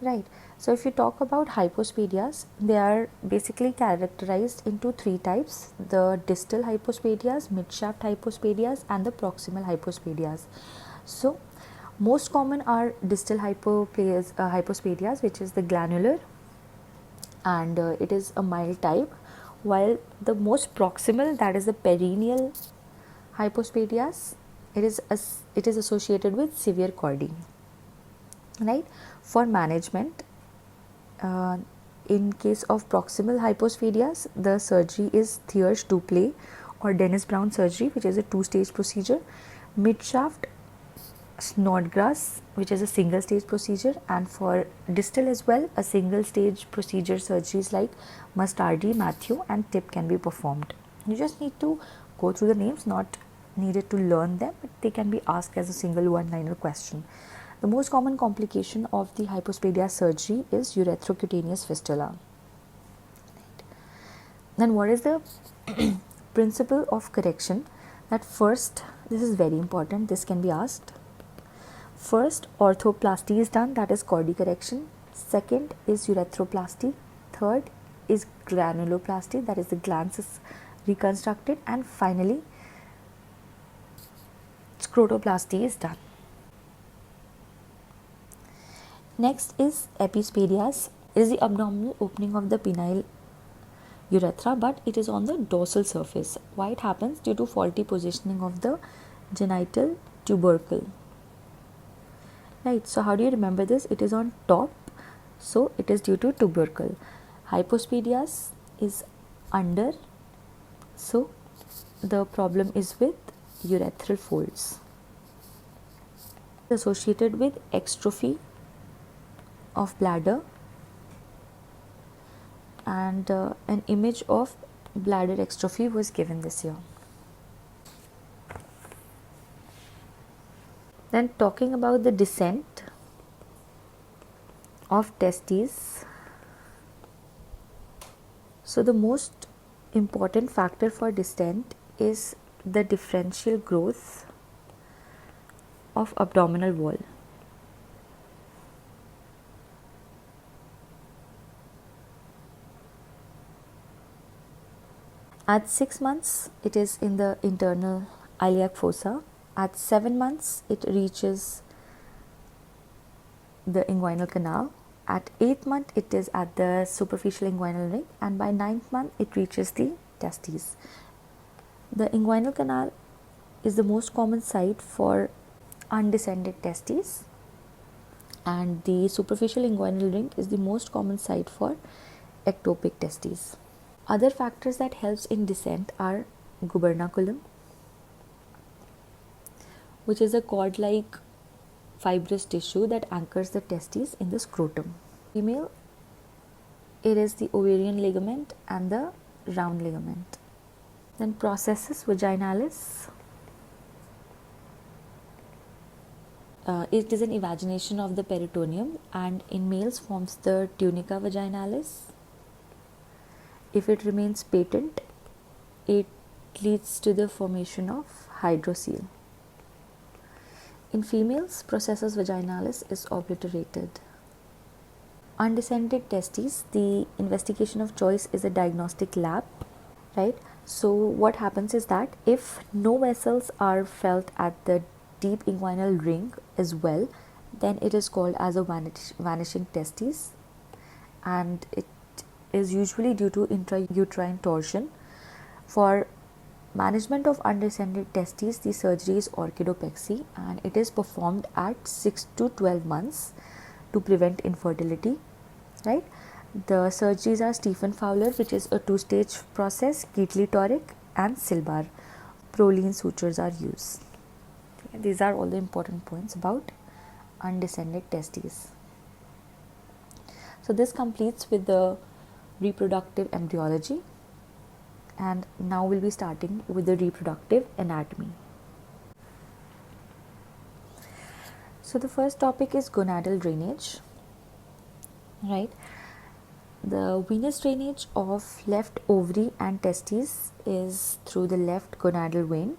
Right. So if you talk about hypospadias, they are basically characterized into 3 types: the distal hypospadias, midshaft hypospadias, and the proximal hypospadias. So most common are distal hypospadias, which is the glandular, and it is a mild type, while the most proximal, that is the perineal hypospadias, it is associated with severe cordy. Right. For management, in case of proximal hypospadias, the surgery is Thiersch-Duplé or Dennis-Brown surgery, which is a 2-stage procedure. Midshaft, Snodgrass, which is a single stage procedure, and for distal as well, a single stage procedure surgeries like Mustardi, Matthew, and Tip can be performed. You just need to go through the names, not needed to learn them, but they can be asked as a single one-liner question. The most common complication of the hypospadia surgery is urethrocutaneous fistula. Right. Then what is the principle of correction? That first, this is very important, this can be asked. First, orthoplasty is done, that is cordy correction. Second is urethroplasty. Third is granuloplasty, that is the glans is reconstructed. And finally, scrotoplasty is done. Next is epispadias. It is the abdominal opening of the penile urethra, but it is on the dorsal surface. Why it happens? Due to faulty positioning of the genital tubercle. Right, so how do you remember this? It is on top, so it is due to tubercle. Hypospadias is under, so the problem is with urethral folds. Associated with extrophy of bladder, and an image of bladder extrophy was given this year. Then talking about the descent of testes. So the most important factor for descent is the differential growth of abdominal wall. At 6 months, it is in the internal iliac fossa. At 7 months, it reaches the inguinal canal. At 8th month, it is at the superficial inguinal ring, and by 9th month, it reaches the testes. The inguinal canal is the most common site for undescended testes, and the superficial inguinal ring is the most common site for ectopic testes. Other factors that helps in descent are gubernaculum, which is a cord-like fibrous tissue that anchors the testes in the scrotum. Female, it is the ovarian ligament and the round ligament. Then processus vaginalis. It is an evagination of the peritoneum and in males forms the tunica vaginalis. If it remains patent, it leads to the formation of hydrocele. In females, processus vaginalis is obliterated. Undescended testes, the investigation of choice is a diagnostic lab, right? So what happens is that if no vessels are felt at the deep inguinal ring as well, then it is called as a vanishing testes, and it is usually due to intrauterine torsion. For management of undescended testes, the surgery is orchidopexy and it is performed at 6 to 12 months to prevent infertility, right? The surgeries are Stephen Fowler, which is a 2-stage process, Keatley toric and Silbar. Proline sutures are used. These are all the important points about undescended testes. So this completes with the reproductive embryology, and now we'll be starting with the reproductive anatomy. So the first topic is gonadal drainage, right? The venous drainage of left ovary and testes is through the left gonadal vein,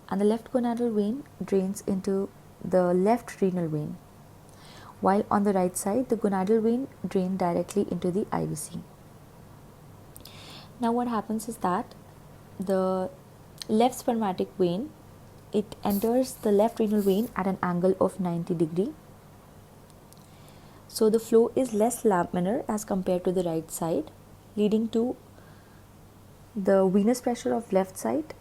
and the left gonadal vein drains into the left renal vein, while on the right side the gonadal vein drains directly into the IVC. Now what happens is that the left spermatic vein, it enters the left renal vein at an angle of 90 degrees. So the flow is less laminar as compared to the right side, leading to the venous pressure of left side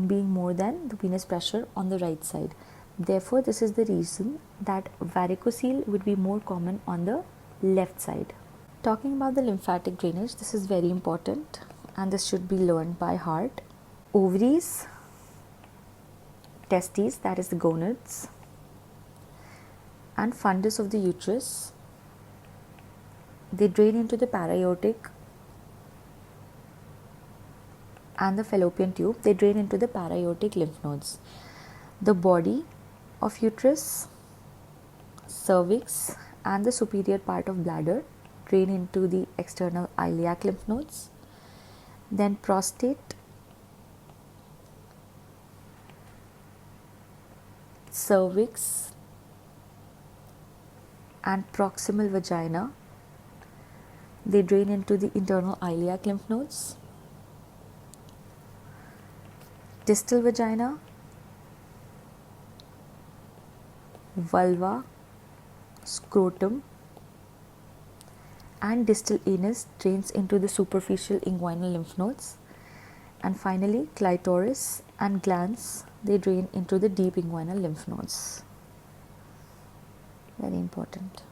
being more than the venous pressure on the right side. Therefore, this is the reason that varicocele would be more common on the left side. Talking about the lymphatic drainage, this is very important and this should be learned by heart. Ovaries, testes, that is the gonads, and fundus of the uterus, they drain into the para-aortic, and the fallopian tube, they drain into the para-aortic lymph nodes. The body of uterus, cervix, and the superior part of bladder drain into the external iliac lymph nodes. Then prostate, cervix, and proximal vagina, they drain into the internal iliac lymph nodes. Distal vagina, vulva, scrotum, and distal anus drains into the superficial inguinal lymph nodes. And finally, clitoris and glans, they drain into the deep inguinal lymph nodes. Very important.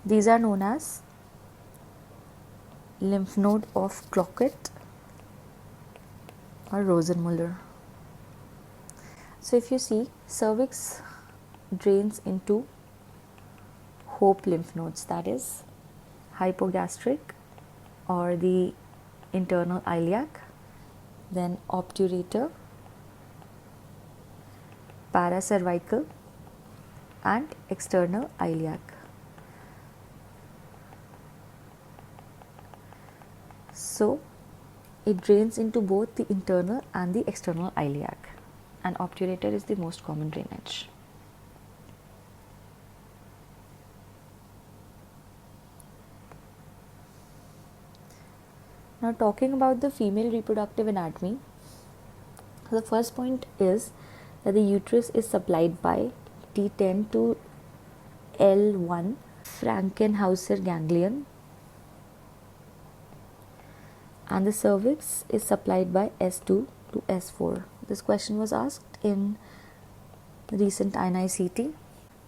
These are known as lymph node of Cloquet or Rosenmuller. So if you see, cervix drains into Hope lymph nodes, that is hypogastric or the internal iliac, then obturator, paracervical, and external iliac. So it drains into both the internal and the external iliac, and obturator is the most common drainage. Now talking about the female reproductive anatomy, the first point is that the uterus is supplied by T10 to L1 Frankenhauser ganglion, and the cervix is supplied by S2 to S4. This question was asked in recent INI-CET.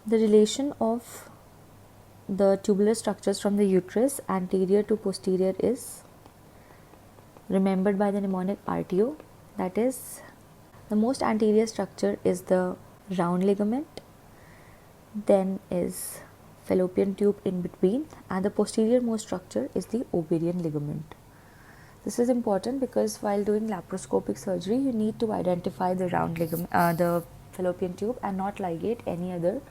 The relation of the tubular structures from the uterus anterior to posterior is remembered by the mnemonic RTO, that is The most anterior structure is the round ligament, then is fallopian tube in between, and the posterior most structure is the ovarian ligament. This is important because while doing laparoscopic surgery, you need to identify the round ligament, the fallopian tube, and not ligate any other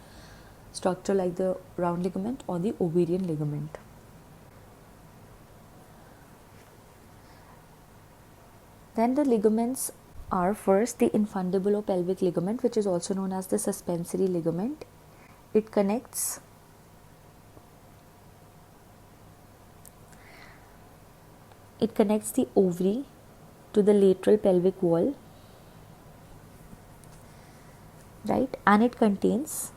structure like the round ligament or the ovarian ligament. Then the ligaments are first the infundibulopelvic ligament, which is also known as the suspensory ligament. It connects the ovary to the lateral pelvic wall, right, and it contains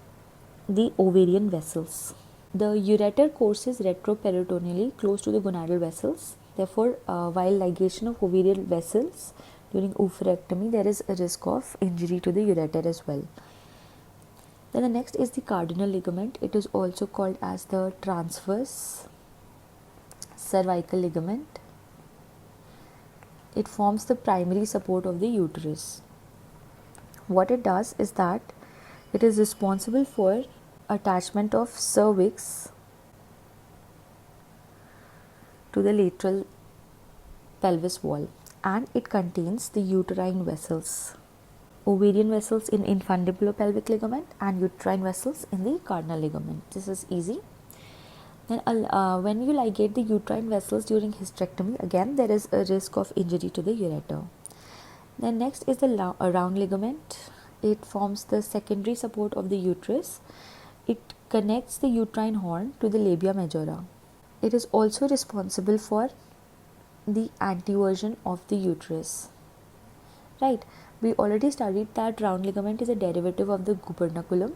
the ovarian vessels. The ureter courses retroperitoneally close to the gonadal vessels. Therefore, while ligation of ovarian vessels during oophorectomy, there is a risk of injury to the ureter as well. Then the next is the cardinal ligament. It is also called as the transverse cervical ligament. It forms the primary support of the uterus. What it does is that it is responsible for attachment of cervix to the lateral pelvis wall, and it contains the uterine vessels, ovarian vessels in infundibulopelvic ligament and uterine vessels in the cardinal ligament. This is easy. Then when you ligate the uterine vessels during hysterectomy, again there is a risk of injury to the ureter. Then next is the round ligament. It forms the secondary support of the uterus. It connects the uterine horn to the labia majora. It is also responsible for the anteversion of the uterus. Right, we already studied that round ligament is a derivative of the gubernaculum.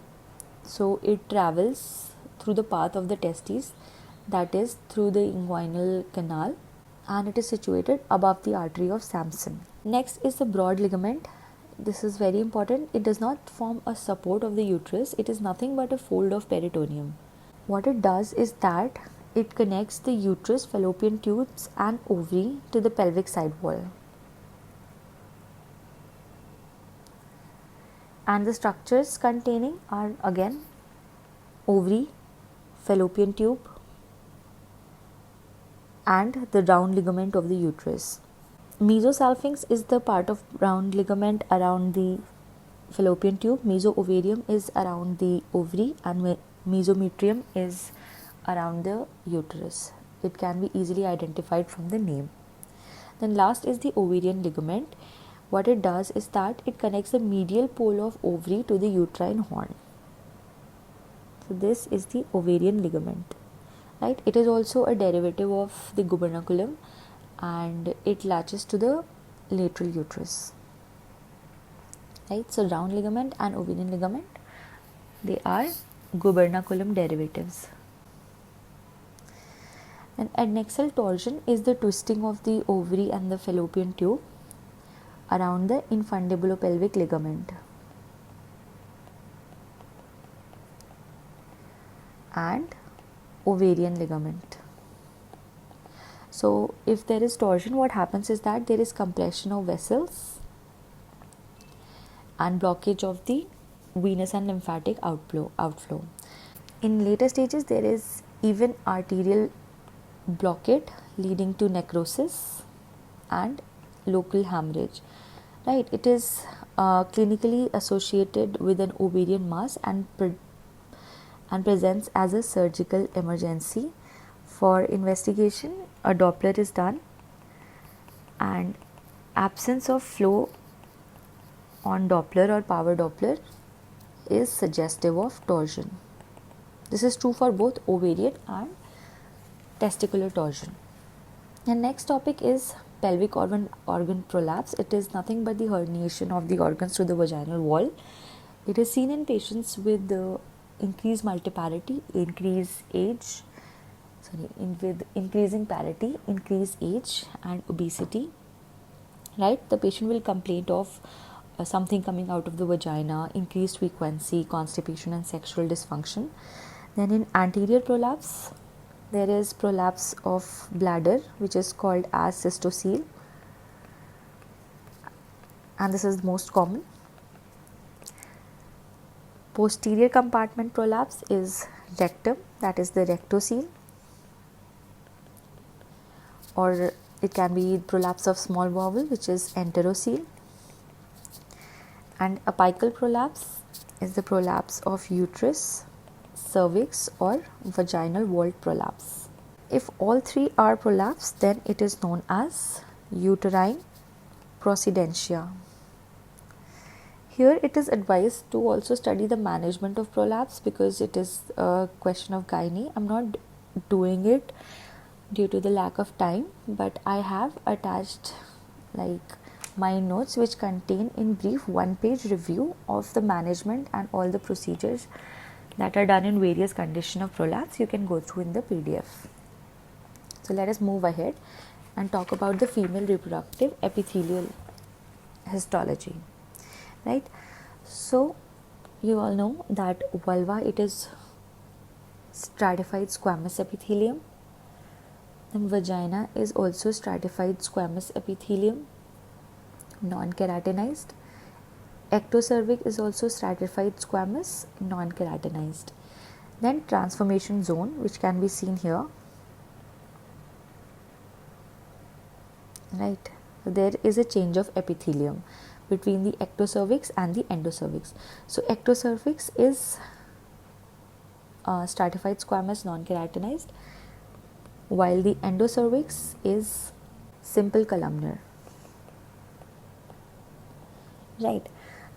So it travels through the path of the testes, that is through the inguinal canal, and it is situated above the artery of Samson. Next is the broad ligament. This is very important. It does not form a support of the uterus. It is nothing but a fold of peritoneum. What it does is that it connects the uterus, fallopian tubes and ovary to the pelvic side wall. And the structures containing are again ovary, fallopian tube and the round ligament of the uterus. Mesosalpinx is the part of round ligament around the fallopian tube. Mesoovarium is around the ovary and mesometrium is around the uterus. It can be easily identified from the name. Then last is the ovarian ligament. What it does is that it connects the medial pole of ovary to the uterine horn. So this is the ovarian ligament, right? It is also a derivative of the gubernaculum and it latches to the lateral uterus, right? So round ligament and ovarian ligament, they are gubernaculum derivatives. And adnexal torsion is the twisting of the ovary and the fallopian tube around the infundibulopelvic ligament. And ovarian ligament. So if there is torsion, what happens is that there is compression of vessels and blockage of the venous and lymphatic outflow. In later stages, there is even arterial blockade leading to necrosis and local hemorrhage, right? It is clinically associated with an ovarian mass and presents as a surgical emergency. For investigation, a Doppler is done and absence of flow on Doppler or power Doppler is suggestive of torsion. This is true for both ovarian and testicular torsion. The next topic is pelvic organ prolapse. It is nothing but the herniation of the organs to the vaginal wall. It is seen in patients with increased multiparity, with increasing parity, increased age and obesity, right? The patient will complain of something coming out of the vagina, increased frequency, constipation and sexual dysfunction. Then in anterior prolapse, there is prolapse of bladder, which is called as cystocele, and this is the most common. Posterior compartment prolapse is rectum, that is the rectocele, or it can be prolapse of small bowel, which is enterocele. And apical prolapse is the prolapse of uterus, cervix, or vaginal vault prolapse. If all three are prolapsed, then it is known as uterine procedentia. Here it is advised to also study the management of prolapse because it is a question of gynae. I'm not doing it due to the lack of time, but I have attached my notes which contain in brief 1-page review of the management and all the procedures that are done in various conditions of prolapse. You can go through in the PDF. So let us move ahead and talk about the female reproductive epithelial histology. Right, so you all know that vulva, it is stratified squamous epithelium, and vagina is also stratified squamous epithelium, non-keratinized. Ectocervix is also stratified squamous, non-keratinized. Then transformation zone, which can be seen here. Right, so there is a change of epithelium between the ectocervix and the endocervix. So ectocervix is stratified squamous, non-keratinized, while the endocervix is simple columnar. Right,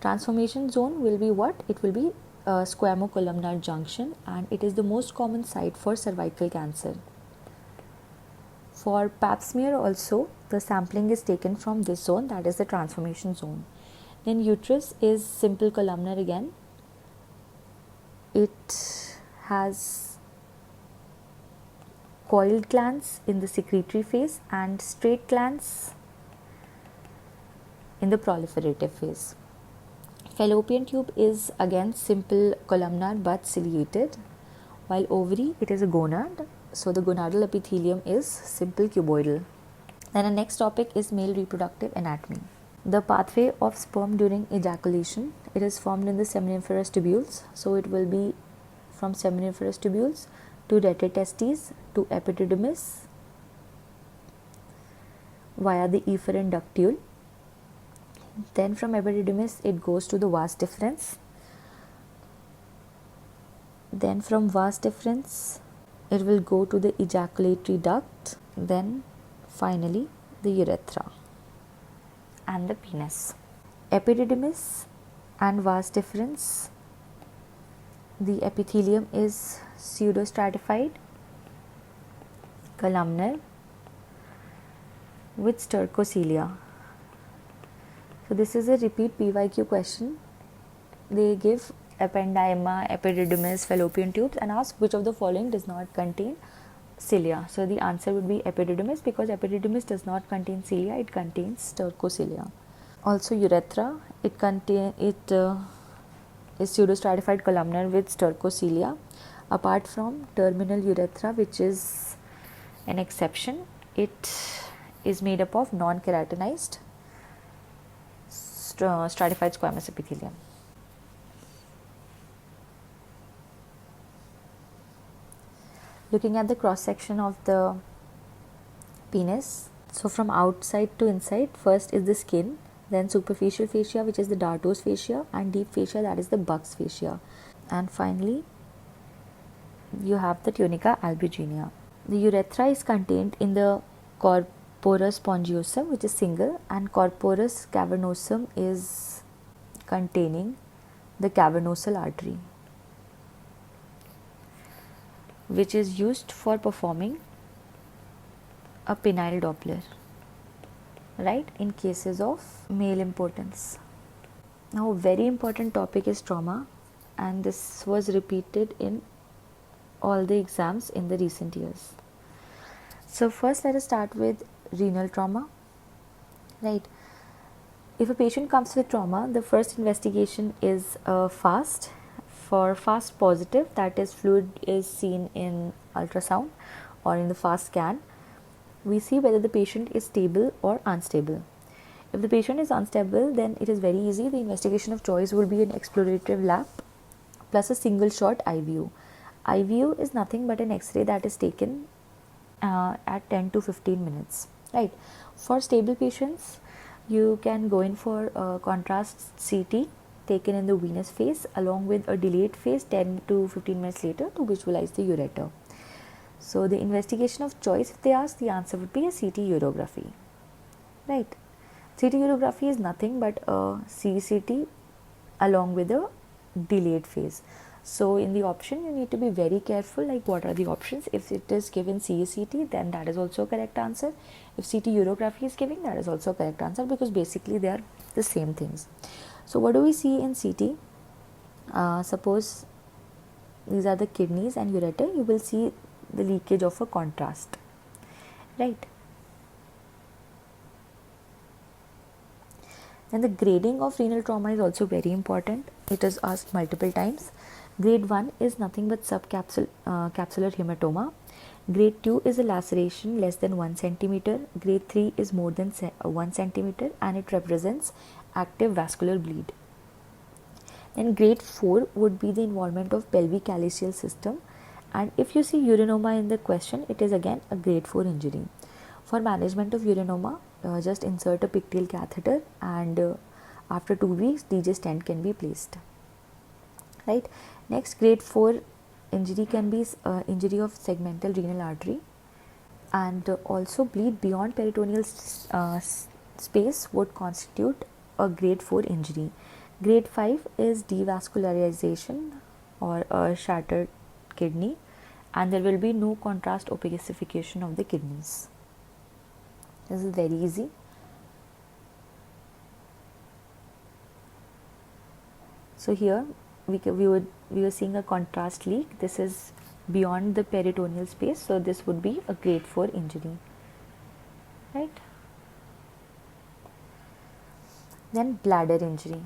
transformation zone will be what? It will be squamo-columnar junction, and it is the most common site for cervical cancer. For pap smear also, the sampling is taken from this zone, that is the transformation zone. Then uterus is simple columnar again. It has coiled glands in the secretory phase and straight glands in the proliferative phase. Fallopian tube is again simple columnar but ciliated, while ovary, it is a gonad. So the gonadal epithelium is simple cuboidal. Then the next topic is male reproductive anatomy. The pathway of sperm during ejaculation, it is formed in the seminiferous tubules. So it will be from seminiferous tubules to retro-testes to epididymis via the efferent ductule. Then from epididymis it goes to the vas deferens. Then from vas deferens it will go to the ejaculatory duct, then finally the urethra and the penis. Epididymis and vas deferens, the epithelium is pseudostratified, columnar with stercocelia. So this is a repeat PYQ question. They give ependyma, epididymis, fallopian tubes and ask which of the following does not contain cilia. So the answer would be epididymis, because epididymis does not contain cilia, it contains stercocelia. Also urethra, it is pseudostratified columnar with stercocelia. Apart from terminal urethra, which is an exception, it is made up of non-keratinized stratified squamous epithelium. Looking at the cross section of the penis, so from outside to inside, first is the skin, then superficial fascia, which is the dartos fascia, and deep fascia, that is the buccal fascia, and finally you have the tunica albuginea. The urethra is contained in the corpus spongiosum, which is single, and corpus cavernosum is containing the cavernosal artery, which is used for performing a penile Doppler, right, in cases of male impotence. Now, a very important topic is trauma, and this was repeated in all the exams in the recent years. So first let us start with renal trauma, right. If a patient comes with trauma, the first investigation is FAST. For FAST positive, that is fluid is seen in ultrasound or in the FAST scan, we see whether the patient is stable or unstable. If the patient is unstable, then it is very easy. The investigation of choice would be an explorative lap plus a single shot IVU. IVU is nothing but an X-ray that is taken at 10 to 15 minutes, right? For stable patients, you can go in for contrast CT taken in the venous phase along with a delayed phase 10 to 15 minutes later to visualize the ureter. So the investigation of choice, if they ask, the answer would be a CT urography, right? CT urography is nothing but a CCT along with a delayed phase. So in the option, you need to be very careful, like what are the options. If it is given CECT, then that is also a correct answer. If CT urography is given, that is also a correct answer, because basically they are the same things. So what do we see in CT? Suppose these are the kidneys and ureter, you will see the leakage of a contrast, right? Then the grading of renal trauma is also very important. It is asked multiple times. Grade 1 is nothing but subcapsular hematoma. Grade 2 is a laceration less than 1 centimeter. Grade 3 is more than 1 centimeter and it represents active vascular bleed. Then grade 4 would be the involvement of pelvic calyceal system, and if you see urinoma in the question, it is again a grade 4 injury. For management of urinoma, just insert a pigtail catheter and after 2 weeks DJ stent can be placed, right? Next, grade 4 injury can be injury of segmental renal artery, and also bleed beyond peritoneal space would constitute a grade 4 injury. Grade 5 is devascularization or a shattered kidney, and there will be no contrast opacification of the kidneys. This is very easy. So here we were seeing a contrast leak. This is beyond the peritoneal space, so this would be a grade 4 injury, right? Then bladder injury.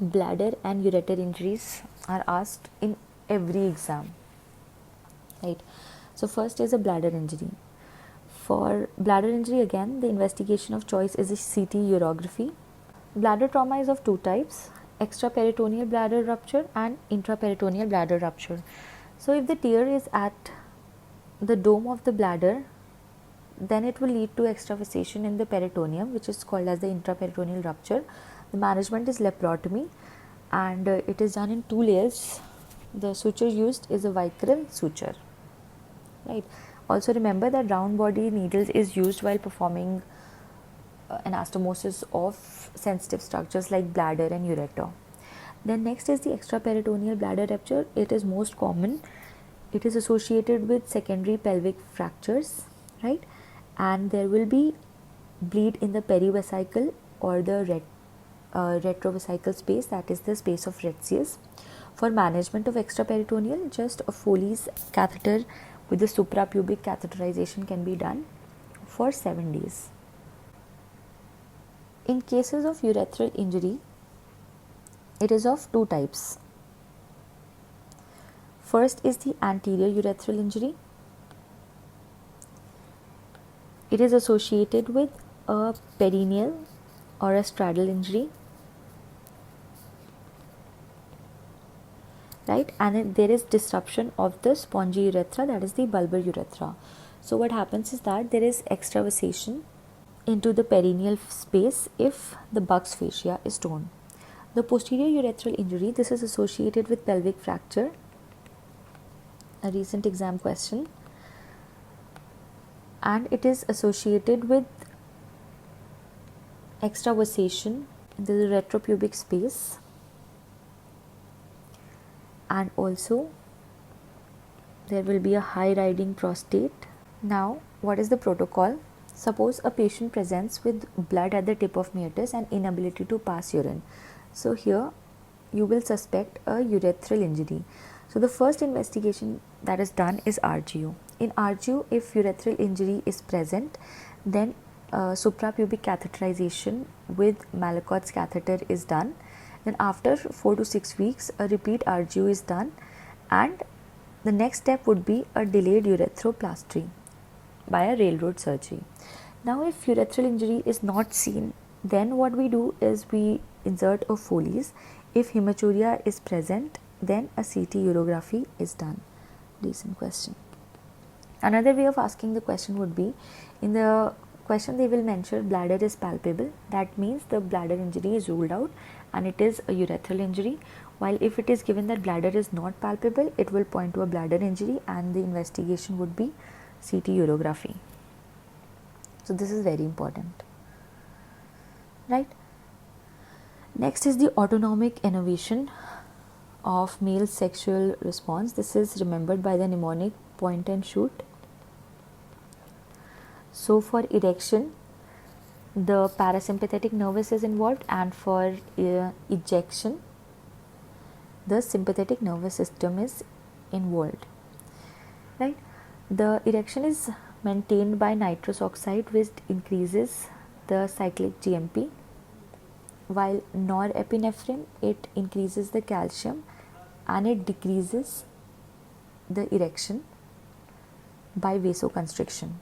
Bladder and ureter injuries are asked in every exam, right? So first is a bladder injury. For bladder injury, again, the investigation of choice is a CT urography. Bladder trauma is of two types: extraperitoneal bladder rupture and intraperitoneal bladder rupture. So if the tear is at the dome of the bladder, then it will lead to extravasation in the peritoneum, which is called as the intraperitoneal rupture. The management is laparotomy, and it is done in 2 layers. The suture used is a Vicryl suture, right? Also remember that round body needles is used while performing anastomosis of sensitive structures like bladder and ureter. Then next is the extraperitoneal bladder rupture. It is most common. It is associated with secondary pelvic fractures, right? And there will be bleed in the perivesical or the retrovesical space, that is the space of Retzius. For management of extraperitoneal, just a Foley's catheter with the suprapubic catheterization can be done for 7 days. In cases of urethral injury, it is of 2 types. First is the anterior urethral injury. It is associated with a perineal or a straddle injury, right? And there is disruption of the spongy urethra, that is the bulbar urethra. So what happens is that there is extravasation into the perineal space if the Buck's fascia is torn. The posterior urethral injury, this is associated with pelvic fracture, a recent exam question, and it is associated with extravasation in the retropubic space, and also there will be a high riding prostate. Now, what is the protocol? Suppose a patient presents with blood at the tip of meatus and inability to pass urine. So here you will suspect a urethral injury. So the first investigation that is done is RGU. In RGU, if urethral injury is present, then suprapubic catheterization with Malakoff's catheter is done. Then after 4 to 6 weeks, a repeat RGU is done, and the next step would be a delayed urethroplasty by a railroad surgery. Now if urethral injury is not seen, then what we do is we insert a Foley's. If hematuria is present, then a CT urography is done. Decent question. Another way of asking the question would be, in the question they will mention bladder is palpable. That means the bladder injury is ruled out and it is a urethral injury. While if it is given that bladder is not palpable, it will point to a bladder injury and the investigation would be CT urography. So this is very important, right? Next is the autonomic innervation of male sexual response. This is remembered by the mnemonic point and shoot. So for erection, the parasympathetic nervous is involved, and for ejection, the sympathetic nervous system is involved, right? The erection is maintained by nitrous oxide, which increases the cyclic GMP, while norepinephrine, it increases the calcium and it decreases the erection by vasoconstriction.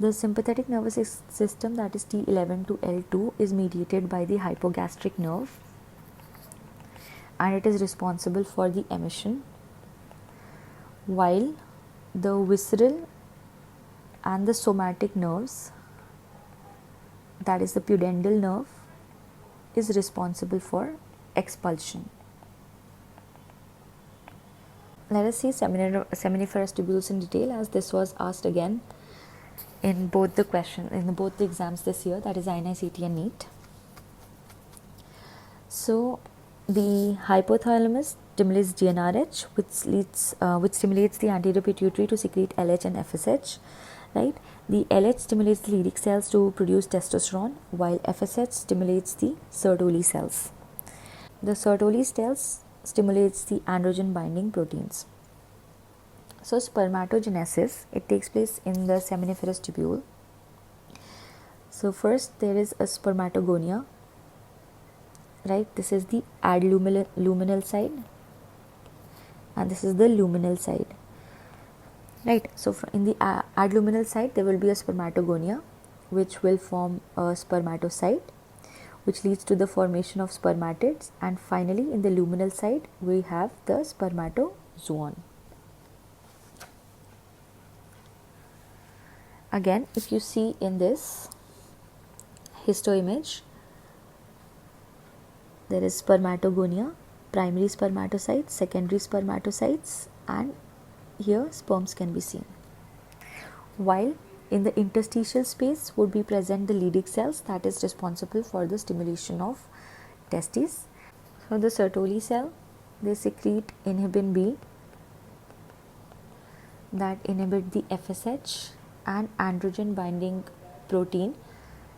The sympathetic nervous system, that is T11 to L2, is mediated by the hypogastric nerve and it is responsible for the emission, while the visceral and the somatic nerves, that is the pudendal nerve, is responsible for expulsion. Let us see seminiferous tubules in detail, as this was asked again in both the exams this year, that is INI-CET and NEET. So the hypothalamus stimulates GnRH, which stimulates the anterior pituitary to secrete LH and FSH, right? The LH stimulates the Leydig cells to produce testosterone, while FSH stimulates the Sertoli cells. The Sertoli cells stimulates the androgen binding proteins. So spermatogenesis, it takes place in the seminiferous tubule. So first there is a spermatogonia, right? This is the adluminal side and this is the luminal side, right? So in the adluminal side there will be a spermatogonia which will form a spermatocyte, which leads to the formation of spermatids, and finally in the luminal side we have the spermatozoon. Again, if you see in this histoimage, there is spermatogonia, primary spermatocytes, secondary spermatocytes, and here sperms can be seen. While in the interstitial space would be present the Leydig cells, that is responsible for the stimulation of testes. So the Sertoli cell, they secrete inhibin B that inhibit the FSH and androgen binding protein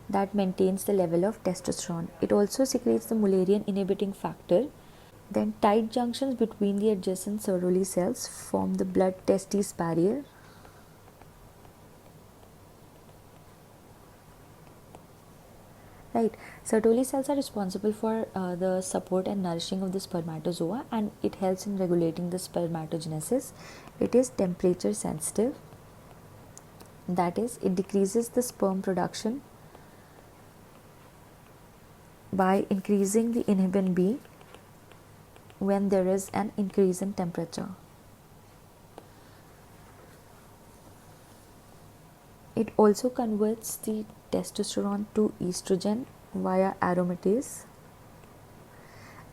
that maintains the level of testosterone. It also secretes the Mullerian inhibiting factor. Then tight junctions between the adjacent Sertoli cells form the blood testis barrier. Right, Sertoli cells are responsible for the support and nourishing of the spermatozoa, and it helps in regulating the spermatogenesis. It is temperature sensitive, that is, it decreases the sperm production by increasing the inhibin B when there is an increase in temperature. It also converts the testosterone to estrogen via aromatase,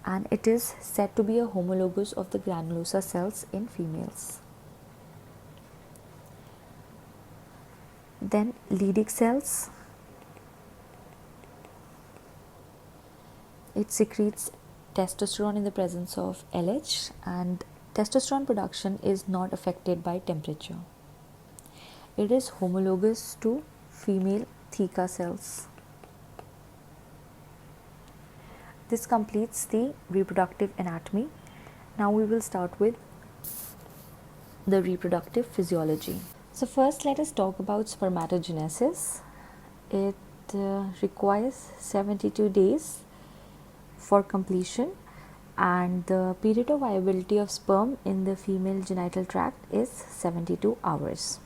and it is said to be a homologous of the granulosa cells in females. Then Leydig cells, it secretes testosterone in the presence of LH, and testosterone production is not affected by temperature. It is homologous to female theca cells. This completes the reproductive anatomy. Now we will start with the reproductive physiology. So first let us talk about spermatogenesis. It requires 72 days for completion, and the period of viability of sperm in the female genital tract is 72 hours.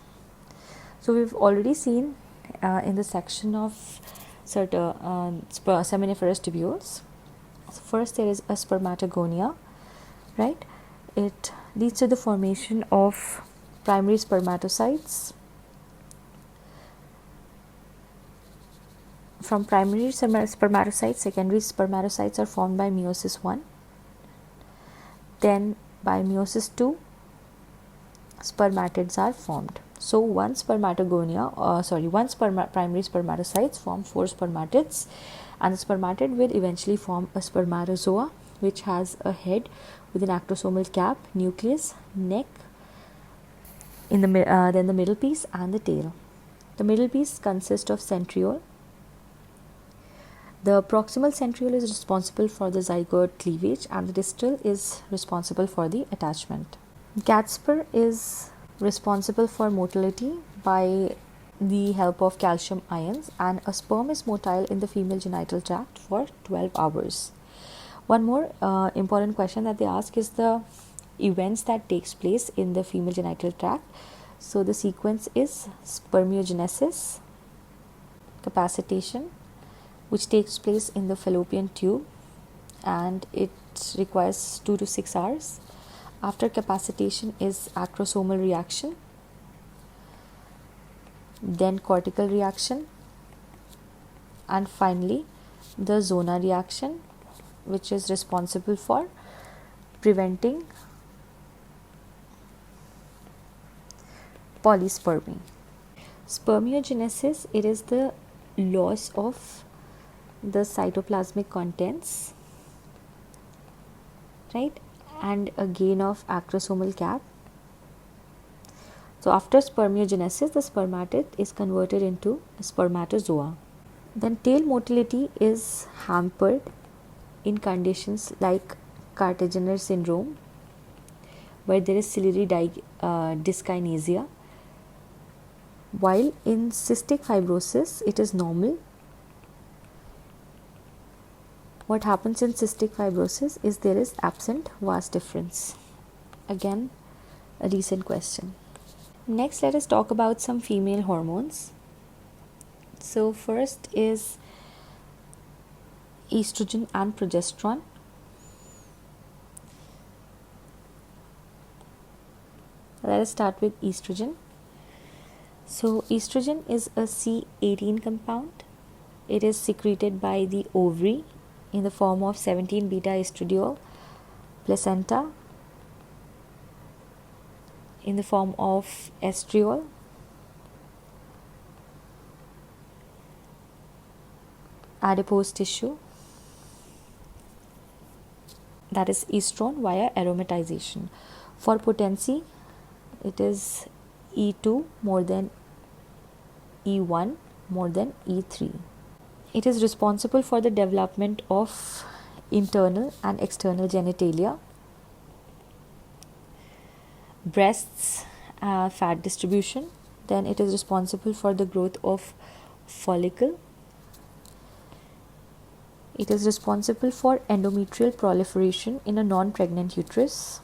So we've already seen in the section of seminiferous tubules. So first, there is a spermatogonia, right? It leads to the formation of primary spermatocytes. From primary spermatocytes, secondary spermatocytes are formed by meiosis 1. Then by meiosis 2, spermatids are formed. So one primary spermatocytes form 4 spermatids, and the spermatid will eventually form a spermatozoa, which has a head with an acrosomal cap, nucleus, neck, then the middle piece and the tail. The middle piece consists of centriole. The proximal centriole is responsible for the zygote cleavage, and the distal is responsible for the attachment. Catspher is responsible for motility by the help of calcium ions, and a sperm is motile in the female genital tract for 12 hours. One more important question that they ask is the events that takes place in the female genital tract. So the sequence is spermiogenesis, capacitation, which takes place in the fallopian tube, and it requires 2 to 6 hours. After capacitation is acrosomal reaction, then cortical reaction, and finally the zona reaction, which is responsible for preventing polyspermy. Spermiogenesis, it is the loss of the cytoplasmic contents, right, and a gain of acrosomal cap. So after spermiogenesis, the spermatid is converted into a spermatozoa. Then tail motility is hampered in conditions like Cartagena syndrome, where there is ciliary dyskinesia, while in cystic fibrosis it is normal. What happens in cystic fibrosis is there is absent vas deferens. Again, a recent question. Next, let us talk about some female hormones. So first is estrogen and progesterone. Let us start with estrogen. So estrogen is a C18 compound. It is secreted by the ovary in the form of 17 beta estradiol, placenta in the form of estriol, adipose tissue, that is estrone via aromatization. For potency, it is E2 more than E1 more than E3. It is responsible for the development of internal and external genitalia, breasts, fat distribution. Then it is responsible for the growth of follicle. It is responsible for endometrial proliferation in a non-pregnant uterus.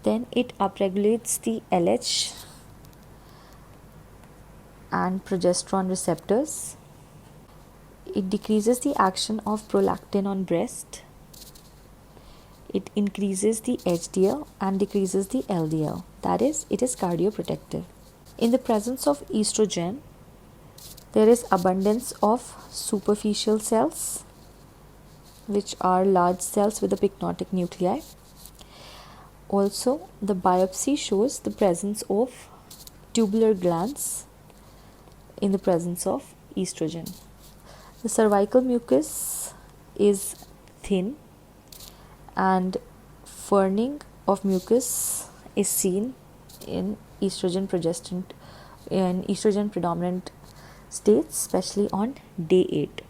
Then it upregulates the LH and progesterone receptors. It decreases the action of prolactin on breast. It increases the HDL and decreases the LDL. That is, it is cardioprotective. In the presence of estrogen, there is abundance of superficial cells, which are large cells with a pycnotic nuclei. Also, the biopsy shows the presence of tubular glands in the presence of estrogen. The cervical mucus is thin, and furning of mucus is seen in estrogen predominant states, especially on day 8.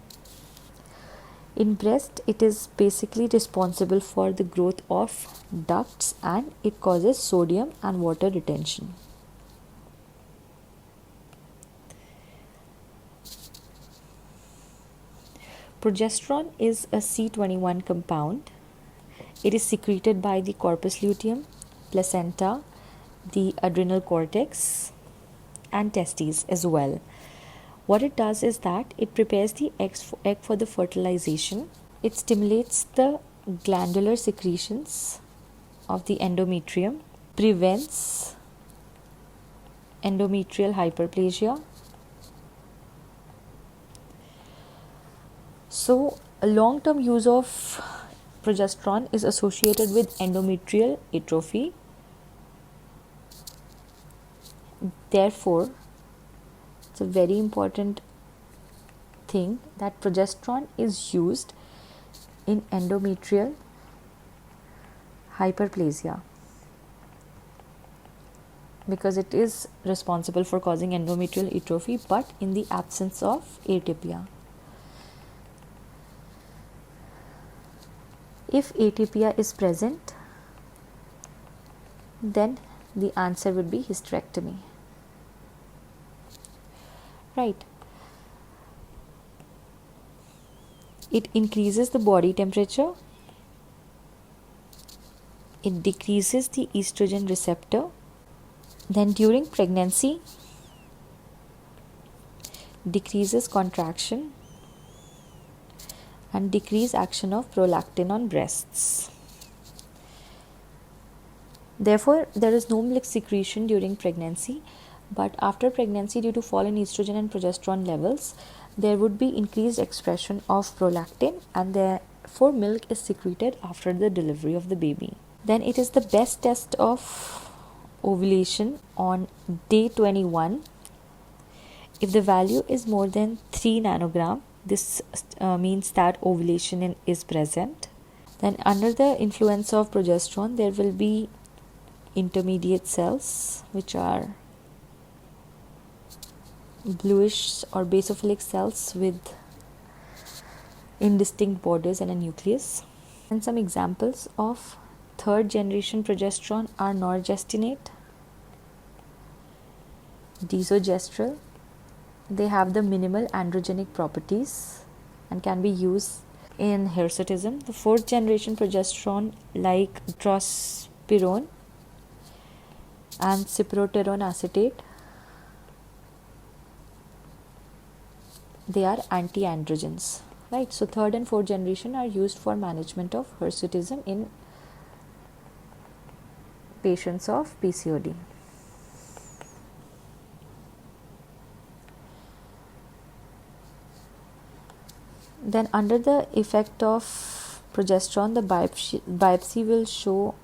In breast, it is basically responsible for the growth of ducts, and it causes sodium and water retention. Progesterone is a C21 compound. It is secreted by the corpus luteum, placenta, the adrenal cortex. and testes as well. What it does is that it prepares the egg for the fertilization. It stimulates the glandular secretions of the endometrium, prevents endometrial hyperplasia. So, a long-term use of progesterone is associated with endometrial atrophy. Therefore, it's a very important thing that progesterone is used in endometrial hyperplasia because it is responsible for causing endometrial atrophy, but in the absence of atypia. If atypia is present, then the answer would be hysterectomy. Right. It increases the body temperature. It decreases the estrogen receptor. Then during pregnancy, decreases contraction and decrease action of prolactin on breasts. Therefore, there is no milk secretion during pregnancy, but after pregnancy, due to fall in estrogen and progesterone levels, there would be increased expression of prolactin, and therefore milk is secreted after the delivery of the baby. Then it is the best test of ovulation on day 21. If the value is more than 3 nanogram, this means that ovulation is present. Then under the influence of progesterone, there will be intermediate cells, which are bluish or basophilic cells with indistinct borders and a nucleus. And some examples of third generation progesterone are norgestinate, desogestrel. They have the minimal androgenic properties and can be used in hirsutism. The fourth generation progesterone like drospirenone and cyproterone acetate, they are anti-androgens, right? So third and fourth generation are used for management of hirsutism in patients of PCOD. Then under the effect of progesterone, the biopsy will show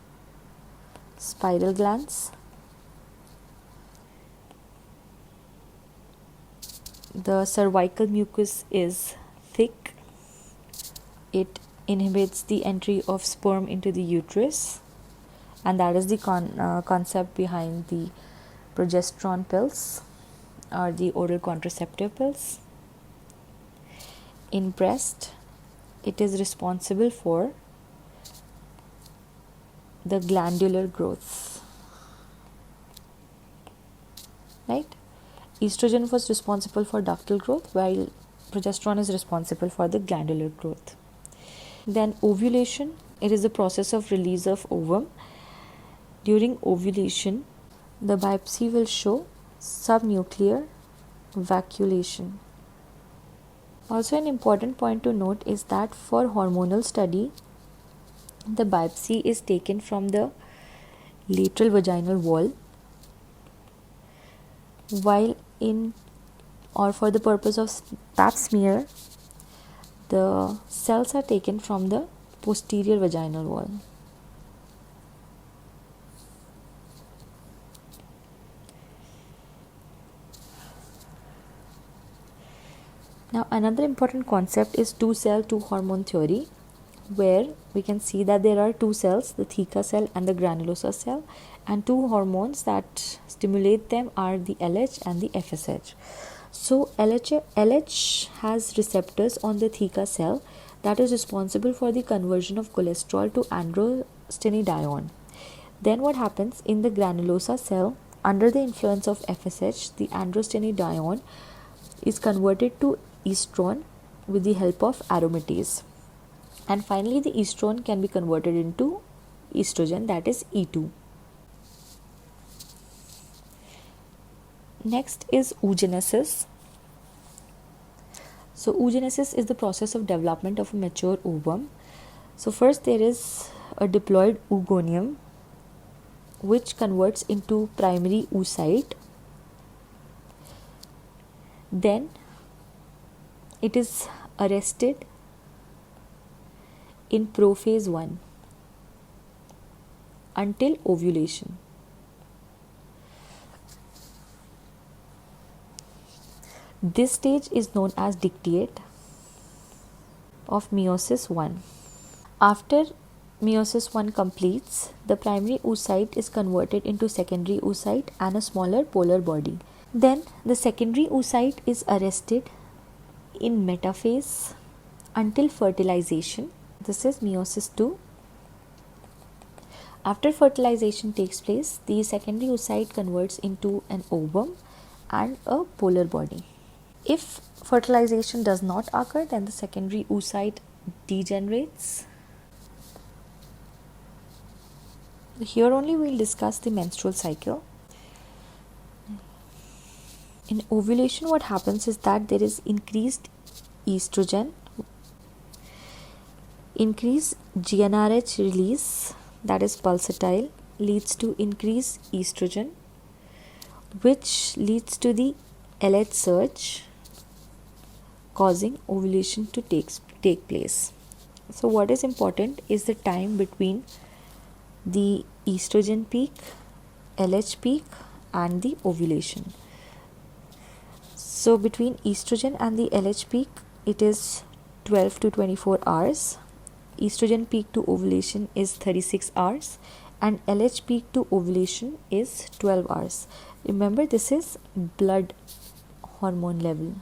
spiral glands. The cervical mucus is thick. It inhibits the entry of sperm into the uterus, and that is the concept behind the progesterone pills or the oral contraceptive pills. In breast, it is responsible for the glandular growth, right? Estrogen was responsible for ductal growth, while progesterone is responsible for the glandular growth. Then ovulation, it is the process of release of ovum. During ovulation, the biopsy will show subnuclear vacuolation. Also, an important point to note is that for hormonal study, the biopsy is taken from the lateral vaginal wall, while for the purpose of pap smear, the cells are taken from the posterior vaginal wall. Now, another important concept is two-cell, two-hormone theory, where we can see that there are two cells, the theca cell and the granulosa cell, and two hormones that stimulate them are the LH and the FSH. So, LH has receptors on the theca cell that is responsible for the conversion of cholesterol to androstenedione. Then what happens in the granulosa cell, under the influence of FSH, the androstenedione is converted to estrone with the help of aromatase, and finally the estrone can be converted into estrogen, that is E2. Next is oogenesis. So oogenesis is the process of development of a mature ovum. So first there is a diploid oogonium which converts into primary oocyte. Then it is arrested in prophase 1 until ovulation. This stage is known as dictate of meiosis 1. After meiosis 1 completes, the primary oocyte is converted into secondary oocyte and a smaller polar body. Then the secondary oocyte is arrested in metaphase until fertilization. This is meiosis 2. After fertilization takes place, the secondary oocyte converts into an ovum and a polar body. If fertilization does not occur, then the secondary oocyte degenerates. Here only we will discuss the menstrual cycle. In ovulation, what happens is that there is increased estrogen, increased GnRH release, that is pulsatile, leads to increased estrogen, which leads to the LH surge, causing ovulation to take place. So what is important is the time between the estrogen peak, LH peak and the ovulation. So between estrogen and the LH peak, it is 12 to 24 hours. Estrogen peak to ovulation is 36 hours and LH peak to ovulation is 12 hours. Remember, this is blood hormone level.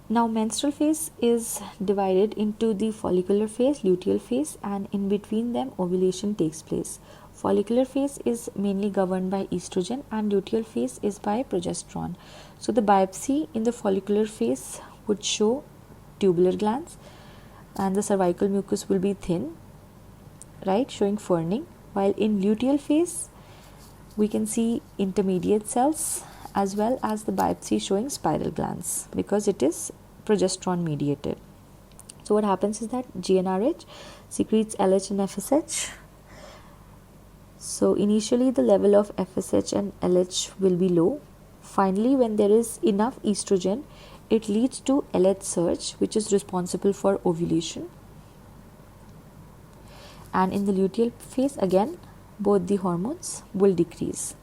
Now menstrual phase is divided into the follicular phase, luteal phase, and in between them ovulation takes place. Follicular phase is mainly governed by estrogen and luteal phase is by progesterone. So the biopsy in the follicular phase would show tubular glands and the cervical mucus will be thin, right, showing ferning, while in luteal phase we can see intermediate cells as well as the biopsy showing spiral glands because it is progesterone mediated. So what happens is that GnRH secretes LH and FSH. So initially the level of FSH and LH will be low. Finally, when there is enough estrogen, it leads to LH surge, which is responsible for ovulation. And in the luteal phase, again, both the hormones will decrease.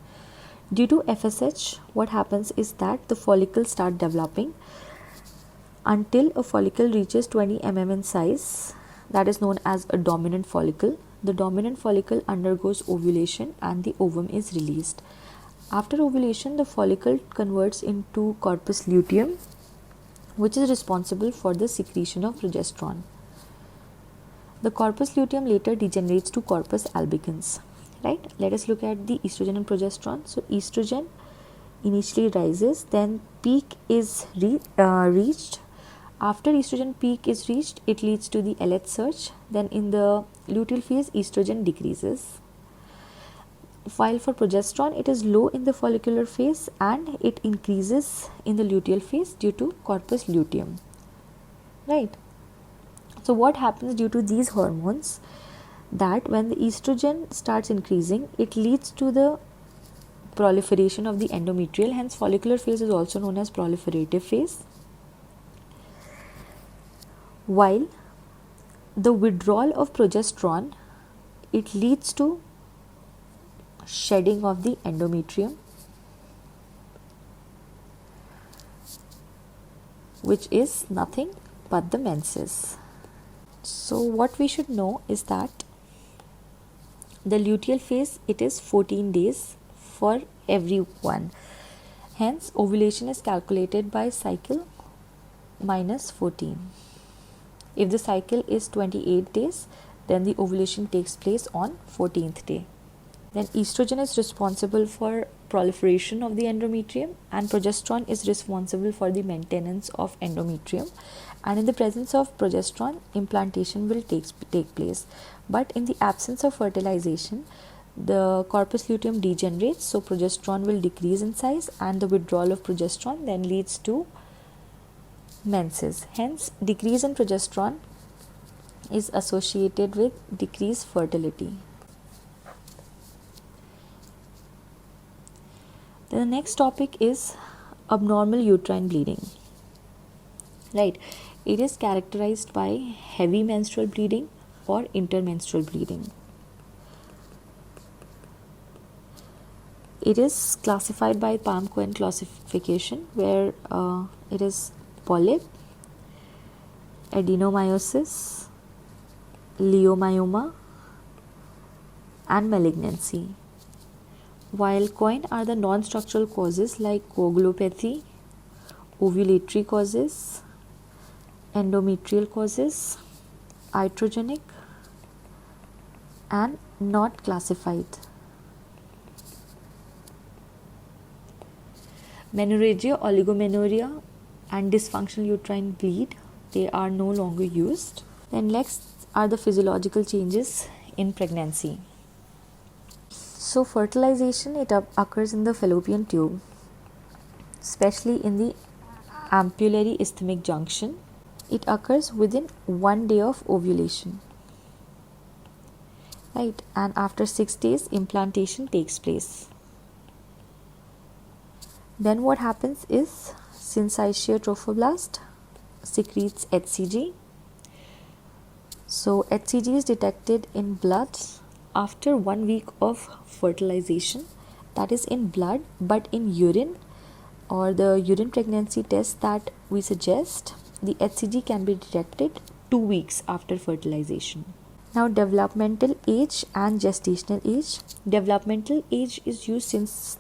Due to FSH, what happens is that the follicles start developing until a follicle reaches 20 mm in size. That is known as a dominant follicle. The dominant follicle undergoes ovulation and the ovum is released. After ovulation, the follicle converts into corpus luteum, which is responsible for the secretion of progesterone. The corpus luteum later degenerates to corpus albicans. Right? Let us look at the estrogen and progesterone. So estrogen initially rises, then peak is reached. After estrogen peak is reached, it leads to the LH surge. Then in the luteal phase, estrogen decreases. While for progesterone, it is low in the follicular phase and it increases in the luteal phase due to corpus luteum. Right? So what happens due to these hormones? That when the estrogen starts increasing, it leads to the proliferation of the endometrial. Hence, follicular phase is also known as proliferative phase. While the withdrawal of progesterone, it leads to shedding of the endometrium, which is nothing but the menses. So what we should know is that the luteal phase, it is 14 days for everyone. Hence, ovulation is calculated by cycle minus 14. If the cycle is 28 days, then the ovulation takes place on 14th day. Then estrogen is responsible for proliferation of the endometrium, and progesterone is responsible for the maintenance of endometrium, and in the presence of progesterone, implantation will take place. But in the absence of fertilization, the corpus luteum degenerates, so progesterone will decrease in size, and the withdrawal of progesterone then leads to menses. Hence, decrease in progesterone is associated with decreased fertility. The next topic is abnormal uterine bleeding. Right, it is characterized by heavy menstrual bleeding or intermenstrual bleeding. It is classified by Palm-Cohen classification, where it is polyp, adenomyosis, leiomyoma, and malignancy. While Cohen are the non-structural causes like coagulopathy, ovulatory causes, endometrial causes, iatrogenic, and not classified. Menorrhagia, oligomenorrhea, and dysfunctional uterine bleed, they are no longer used. Then next are the physiological changes in pregnancy. So fertilization, it occurs in the fallopian tube, especially in the ampullary isthmic junction. It occurs within 1 day of ovulation, right? And after 6 days, implantation takes place. Then what happens is syncytial trophoblast secretes HCG. So HCG is detected in blood after 1 week of fertilization, that is in blood, but in urine or the urine pregnancy test that we suggest, the HCG can be detected 2 weeks after fertilization. Now, developmental age and gestational age. Developmental age is used since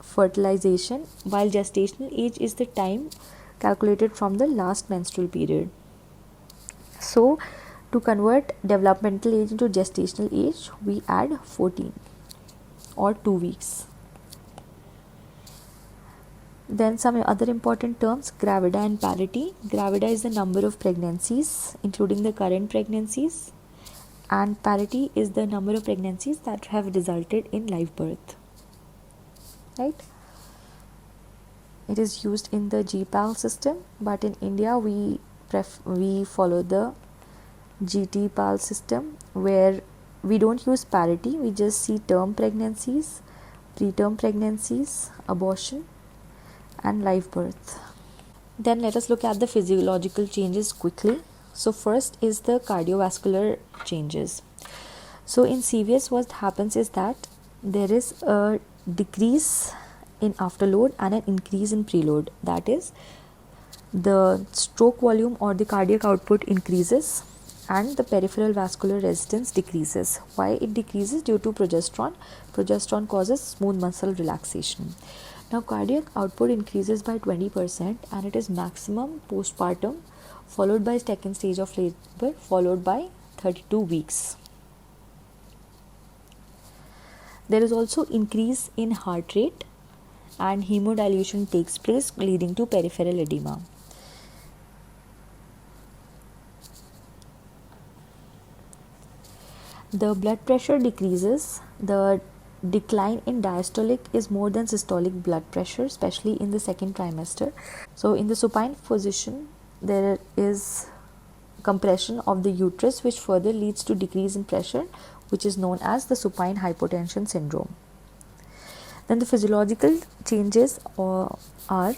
fertilization, while gestational age is the time calculated from the last menstrual period. So, to convert developmental age into gestational age, we add 14 or 2 weeks. Then some other important terms, gravida and parity. Gravida is the number of pregnancies, including the current pregnancies, and parity is the number of pregnancies that have resulted in live birth. Right? It is used in the GPAL system, but in India we follow the GT-PAL system, where we don't use parity, we just see term pregnancies, preterm pregnancies, abortion, and live birth. Then let us look at the physiological changes quickly. So first is the cardiovascular changes. So in CVS, what happens is that there is a decrease in afterload and an increase in preload. That is, the stroke volume or the cardiac output increases and the peripheral vascular resistance decreases. Why it decreases? Due to progesterone. Progesterone causes smooth muscle relaxation. Now, cardiac output increases by 20% and it is maximum postpartum, followed by second stage of labor, followed by 32 weeks. There is also increase in heart rate and hemodilution takes place, leading to peripheral edema. The blood pressure decreases. The decline in diastolic is more than systolic blood pressure, especially in the second trimester. So in the supine position, there is compression of the uterus, which further leads to decrease in pressure, which is known as the supine hypotension syndrome. Then the physiological changes are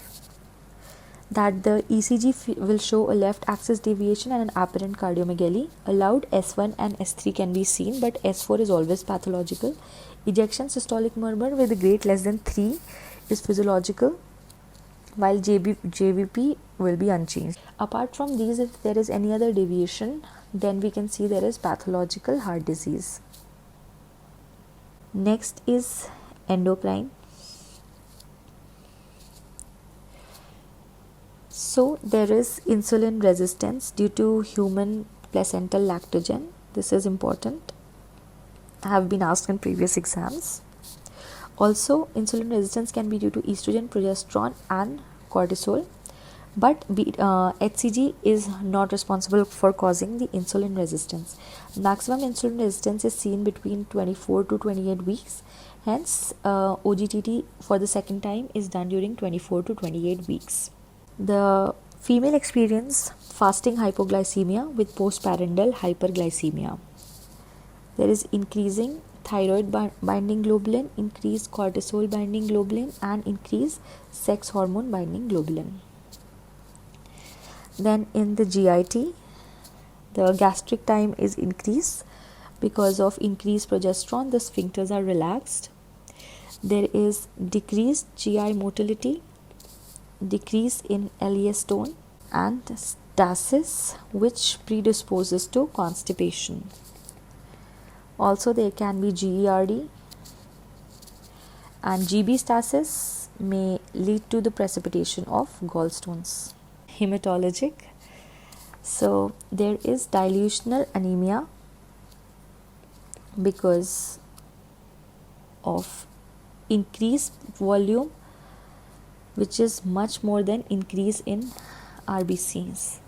that the ECG will show a left axis deviation and an apparent cardiomegaly. A loud S1 and S3 can be seen, but S4 is always pathological. Ejection systolic murmur with a grade less than 3 is physiological, while JVP will be unchanged. Apart from these, if there is any other deviation, then we can see there is pathological heart disease. Next is endocrine. So there is insulin resistance due to human placental lactogen. This is important. Have been asked in previous exams. Also, insulin resistance can be due to estrogen, progesterone and cortisol, but HCG is not responsible for causing the insulin resistance. Maximum insulin resistance is seen between 24 to 28 weeks. Hence, OGTT for the second time is done during 24 to 28 weeks. The female experience fasting hypoglycemia with postparental hyperglycemia. There is increasing thyroid binding globulin, increased cortisol binding globulin and increased sex hormone binding globulin. Then in the GIT, the gastric time is increased because of increased progesterone. The sphincters are relaxed. There is decreased GI motility, decrease in LES tone and stasis, which predisposes to constipation. Also, there can be GERD, and GB stasis may lead to the precipitation of gallstones. Hematologic. So, there is dilutional anemia because of increased volume, which is much more than increase in RBCs.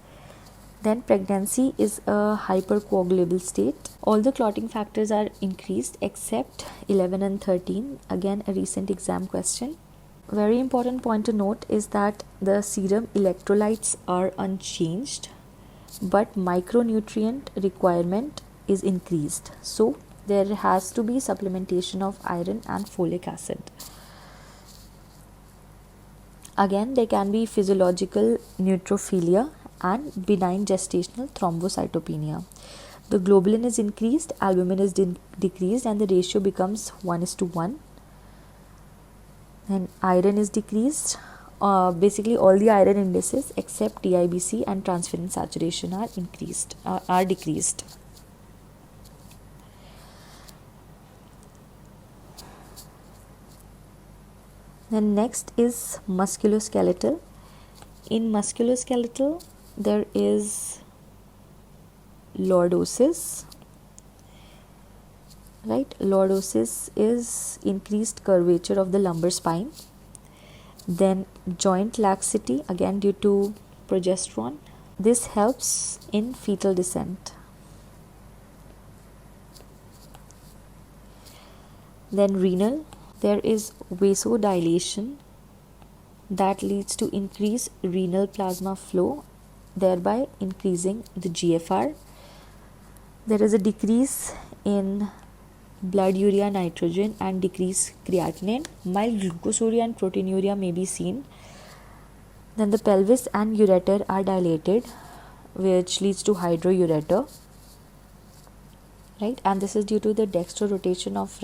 Then pregnancy is a hypercoagulable state. All the clotting factors are increased except 11 and 13. Again, a recent exam question. Very important point to note is that the serum electrolytes are unchanged, but micronutrient requirement is increased. So, there has to be supplementation of iron and folic acid. Again, there can be physiological neutrophilia and benign gestational thrombocytopenia. The globulin is increased, albumin is decreased, and the ratio becomes 1:1. And iron is decreased. Basically, all the iron indices except TIBC and transferrin saturation are decreased. Then next is musculoskeletal. In musculoskeletal, there is lordosis. Right, lordosis is increased curvature of the lumbar spine. Then joint laxity, again due to progesterone. This helps in fetal descent. Then renal, there is vasodilation that leads to increased renal plasma flow, thereby increasing the GFR. There is a decrease in blood urea nitrogen and decreased creatinine. Mild glucosuria and proteinuria may be seen. Then the pelvis and ureter are dilated, which leads to hydroureter. Right, and this is due to the dextrorotation of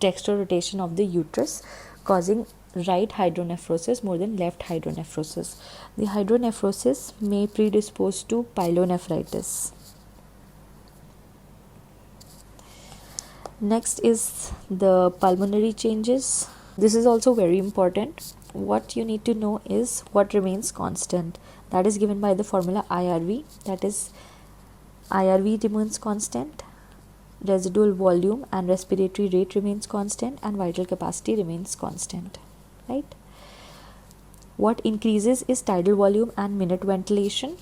dextrorotation of the uterus, causing right hydronephrosis more than left hydronephrosis. The hydronephrosis may predispose to pyelonephritis. Next is the pulmonary changes. This is also very important. What you need to know is what remains constant. That is given by the formula IRV. That is, IRV remains constant, residual volume and respiratory rate remains constant, and vital capacity remains constant. Right? What increases is tidal volume and minute ventilation,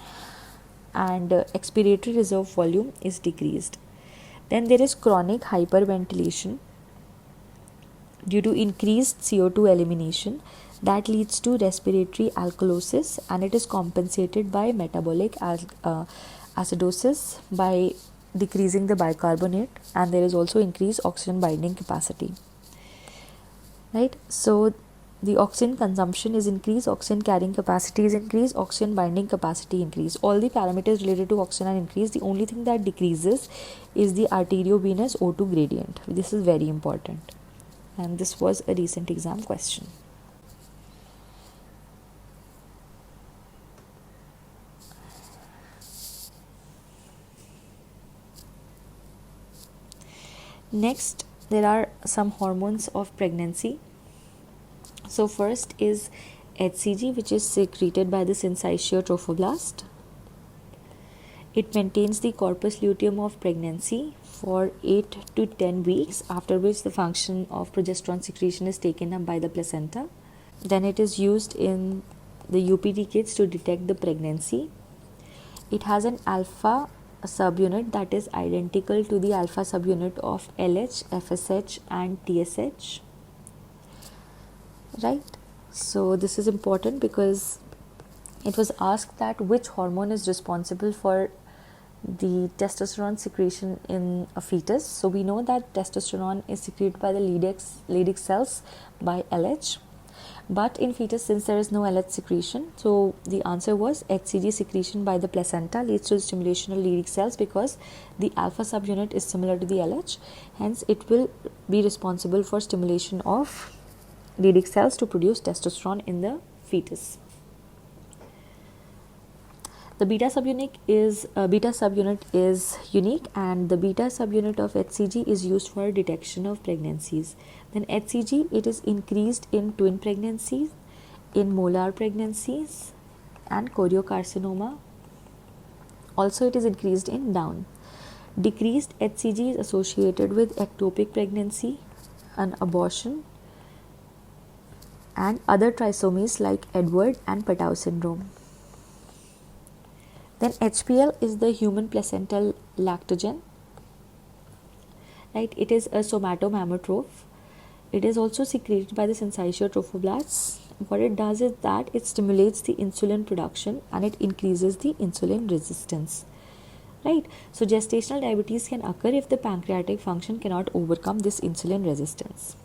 and expiratory reserve volume is decreased. Then there is chronic hyperventilation due to increased CO2 elimination that leads to respiratory alkalosis, and it is compensated by metabolic acidosis by decreasing the bicarbonate, and there is also increased oxygen binding capacity. Right? So the oxygen consumption is increased, oxygen carrying capacity is increased, oxygen binding capacity increased. All the parameters related to oxygen are increased. The only thing that decreases is the arteriovenous O2 gradient. This is very important, and this was a recent exam question. Next, there are some hormones of pregnancy. So first is HCG, which is secreted by the syncytial trophoblast. It maintains the corpus luteum of pregnancy for 8 to 10 weeks, after which the function of progesterone secretion is taken up by the placenta. Then it is used in the UPT kits to detect the pregnancy. It has an alpha subunit that is identical to the alpha subunit of LH, FSH and TSH. Right? So this is important because it was asked that which hormone is responsible for the testosterone secretion in a fetus. So we know that testosterone is secreted by the Leydig cells by LH, but in fetus, since there is no LH secretion, so the answer was HCG secretion by the placenta leads to the stimulation of Leydig cells because the alpha subunit is similar to the LH, hence it will be responsible for stimulation of Leydig cells to produce testosterone in the fetus. The beta subunit is unique, and the beta subunit of HCG is used for detection of pregnancies. Then HCG, it is increased in twin pregnancies, in molar pregnancies and choriocarcinoma. Also it is increased in Down. Decreased HCG is associated with ectopic pregnancy, an abortion and other trisomies like Edward and Patau syndrome. Then HPL is the human placental lactogen. Right? It is a somatomammatroph. It is also secreted by the syncytial trophoblasts. What it does is that it stimulates the insulin production and it increases the insulin resistance. Right? So gestational diabetes can occur if the pancreatic function cannot overcome this insulin resistance.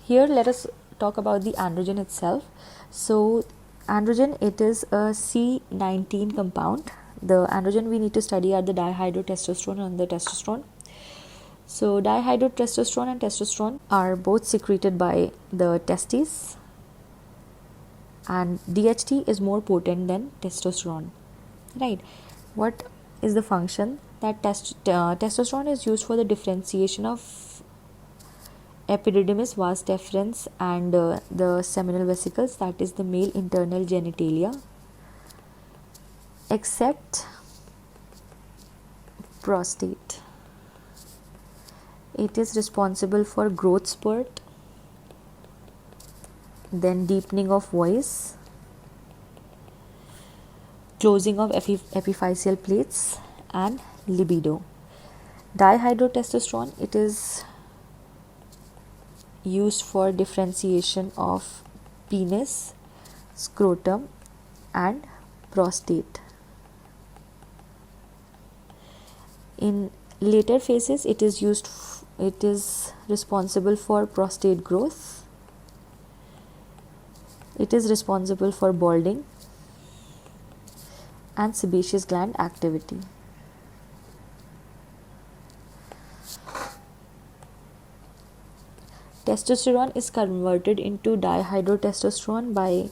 Here let us talk about the androgen itself. So androgen, it is a C19 compound. The androgen we need to study are the dihydrotestosterone and the testosterone. So dihydrotestosterone and testosterone are both secreted by the testes, and DHT is more potent than testosterone. Right? What is the function? That testosterone is used for the differentiation of epididymis, vas deferens and the seminal vesicles, that is the male internal genitalia, except prostate. It is responsible for growth spurt, then deepening of voice, closing of epiphyseal plates and libido. Dihydrotestosterone, it is used for differentiation of penis, scrotum and prostate. In later phases, it is responsible for prostate growth. It is responsible for balding and sebaceous gland activity. Testosterone is converted into dihydrotestosterone by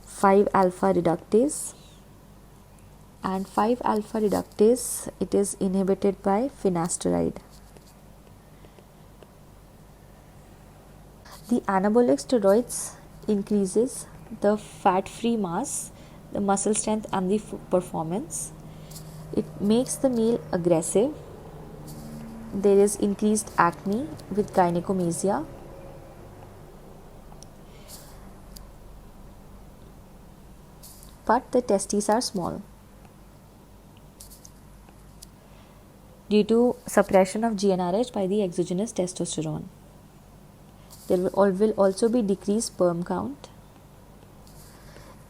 5-alpha reductase, and 5-alpha reductase, it is inhibited by finasteride. The anabolic steroids increases the fat-free mass, the muscle strength and the performance. It makes the male aggressive. There is increased acne with gynecomastia. But the testes are small. Due to suppression of GnRH by the exogenous testosterone. There will also be decreased sperm count.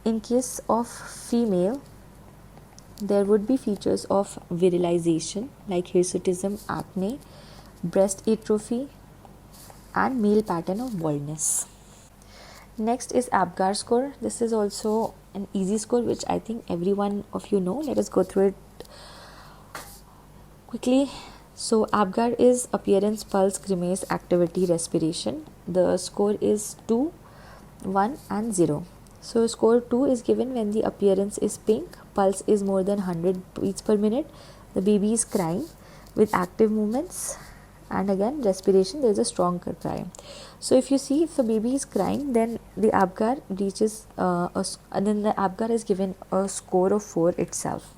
In case of female, there would be features of virilization like hirsutism, acne, breast atrophy and male pattern of baldness. Next is APGAR score. This is also an easy score which I think every one of you know. Let us go through it quickly. So APGAR is appearance, pulse, grimace, activity, respiration. The score is 2, 1 and 0. So score 2 is given when the appearance is pink, pulse is more than 100 beats per minute, the baby is crying with active movements, and again respiration, there is a strong cry. So if you see, if the baby is crying, then the APGAR reaches and then the APGAR is given a score of 4 itself.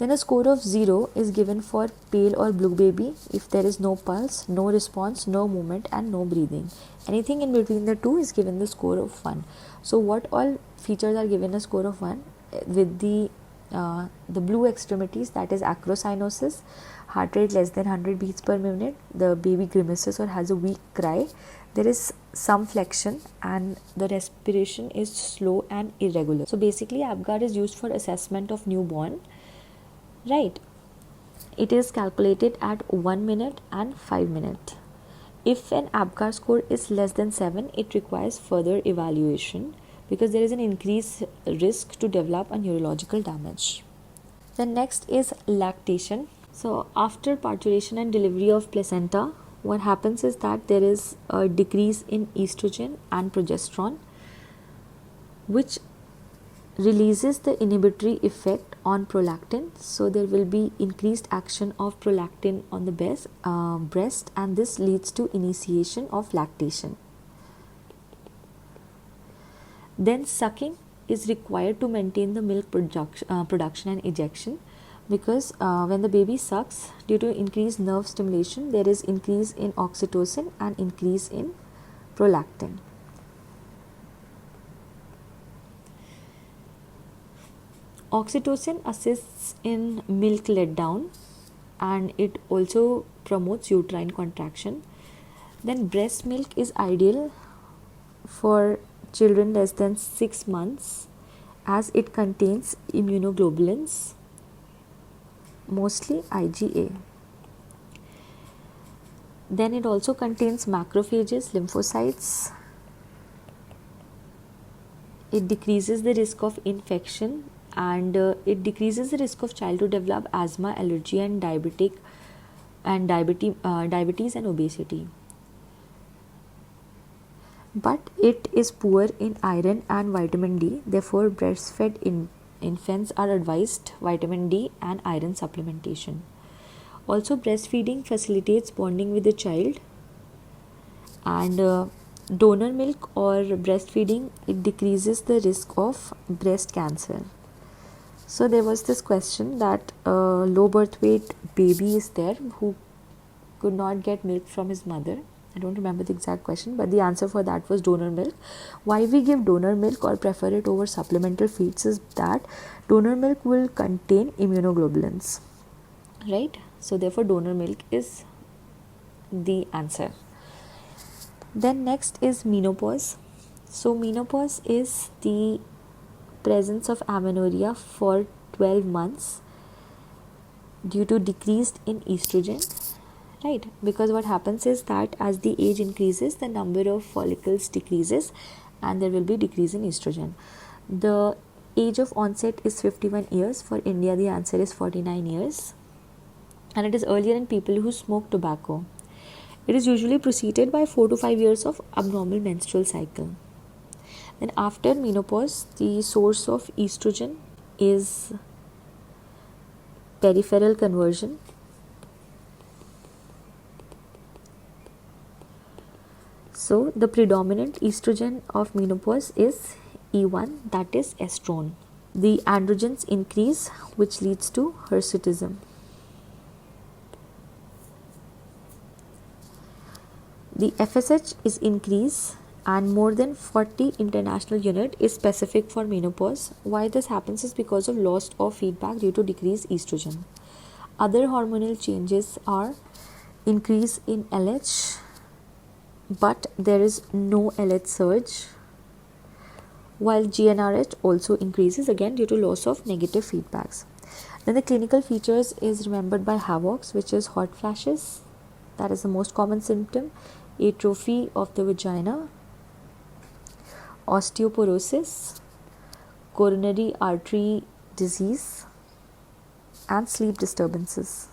Then a score of 0 is given for pale or blue baby if there is no pulse, no response, no movement and no breathing. Anything in between the two is given the score of 1. So what all features are given a score of 1? With the blue extremities, that is acrocyanosis, heart rate less than 100 beats per minute, the baby grimaces or has a weak cry, there is some flexion and the respiration is slow and irregular. So basically ABGAR is used for assessment of newborn, right? It is calculated at 1 minute and 5 minutes. If an ABGAR score is less than 7, it requires further evaluation because there is an increased risk to develop a neurological damage. The next is lactation. So after parturition and delivery of placenta, what happens is that there is a decrease in estrogen and progesterone, which releases the inhibitory effect on prolactin. So there will be increased action of prolactin on the breast, and this leads to initiation of lactation. Then sucking is required to maintain the milk production and ejection, because when the baby sucks, due to increased nerve stimulation, there is increase in oxytocin and increase in prolactin. Oxytocin assists in milk letdown and it also promotes uterine contraction. Then breast milk is ideal for children less than 6 months as it contains immunoglobulins, mostly IgA. Then it also contains macrophages, lymphocytes. It decreases the risk of infection and it decreases the risk of child to develop asthma, allergy and diabetes and obesity. But it is poor in iron and vitamin D, therefore breastfed infants are advised vitamin D and iron supplementation. Also breastfeeding facilitates bonding with the child, and donor milk or breastfeeding, it decreases the risk of breast cancer. So there was this question that low birth weight baby is there who could not get milk from his mother. I don't remember the exact question, but the answer for that was donor milk. Why we give donor milk or prefer it over supplemental feeds is that donor milk will contain immunoglobulins, right? So therefore donor milk is the answer. Then next is menopause. So menopause is the presence of amenorrhea for 12 months due to decreased in estrogen, right? Because what happens is that as the age increases, the number of follicles decreases and there will be decrease in estrogen. The age of onset is 51 years. For India, the answer is 49 years. And it is earlier in people who smoke tobacco. It is usually preceded by 4 to 5 years of abnormal menstrual cycle. Then after menopause, the source of estrogen is peripheral conversion. So the predominant estrogen of menopause is E1, that is estrone. The androgens increase, which leads to hirsutism. The FSH is increase and more than 40 international unit is specific for menopause. Why this happens is because of loss of feedback due to decreased estrogen. Other hormonal changes are increase in LH, but there is no LH surge, while GnRH also increases again due to loss of negative feedbacks. Then the clinical features is remembered by HAVOX, which is hot flashes, that is the most common symptom, atrophy of the vagina, osteoporosis, coronary artery disease, and sleep disturbances.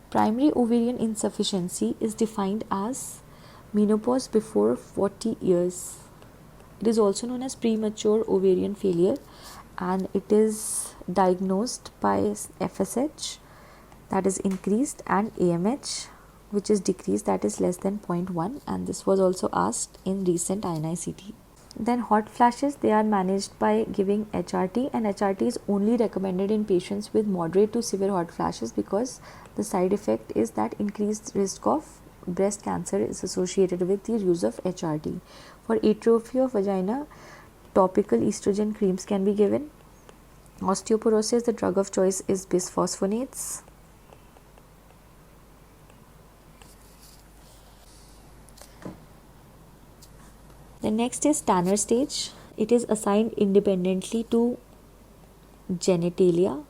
Primary ovarian insufficiency is defined as menopause before 40 years. It is also known as premature ovarian failure and it is diagnosed by FSH that is increased, and AMH, which is decreased, that is less than 0.1, and this was also asked in recent INI-CET. Then hot flashes, they are managed by giving HRT, and HRT is only recommended in patients with moderate to severe hot flashes because the side effect is that increased risk of breast cancer is associated with the use of HRT. For atrophy of vagina, topical estrogen creams can be given. Osteoporosis, the drug of choice is bisphosphonates. The next is Tanner stage. It is assigned independently to genitalia,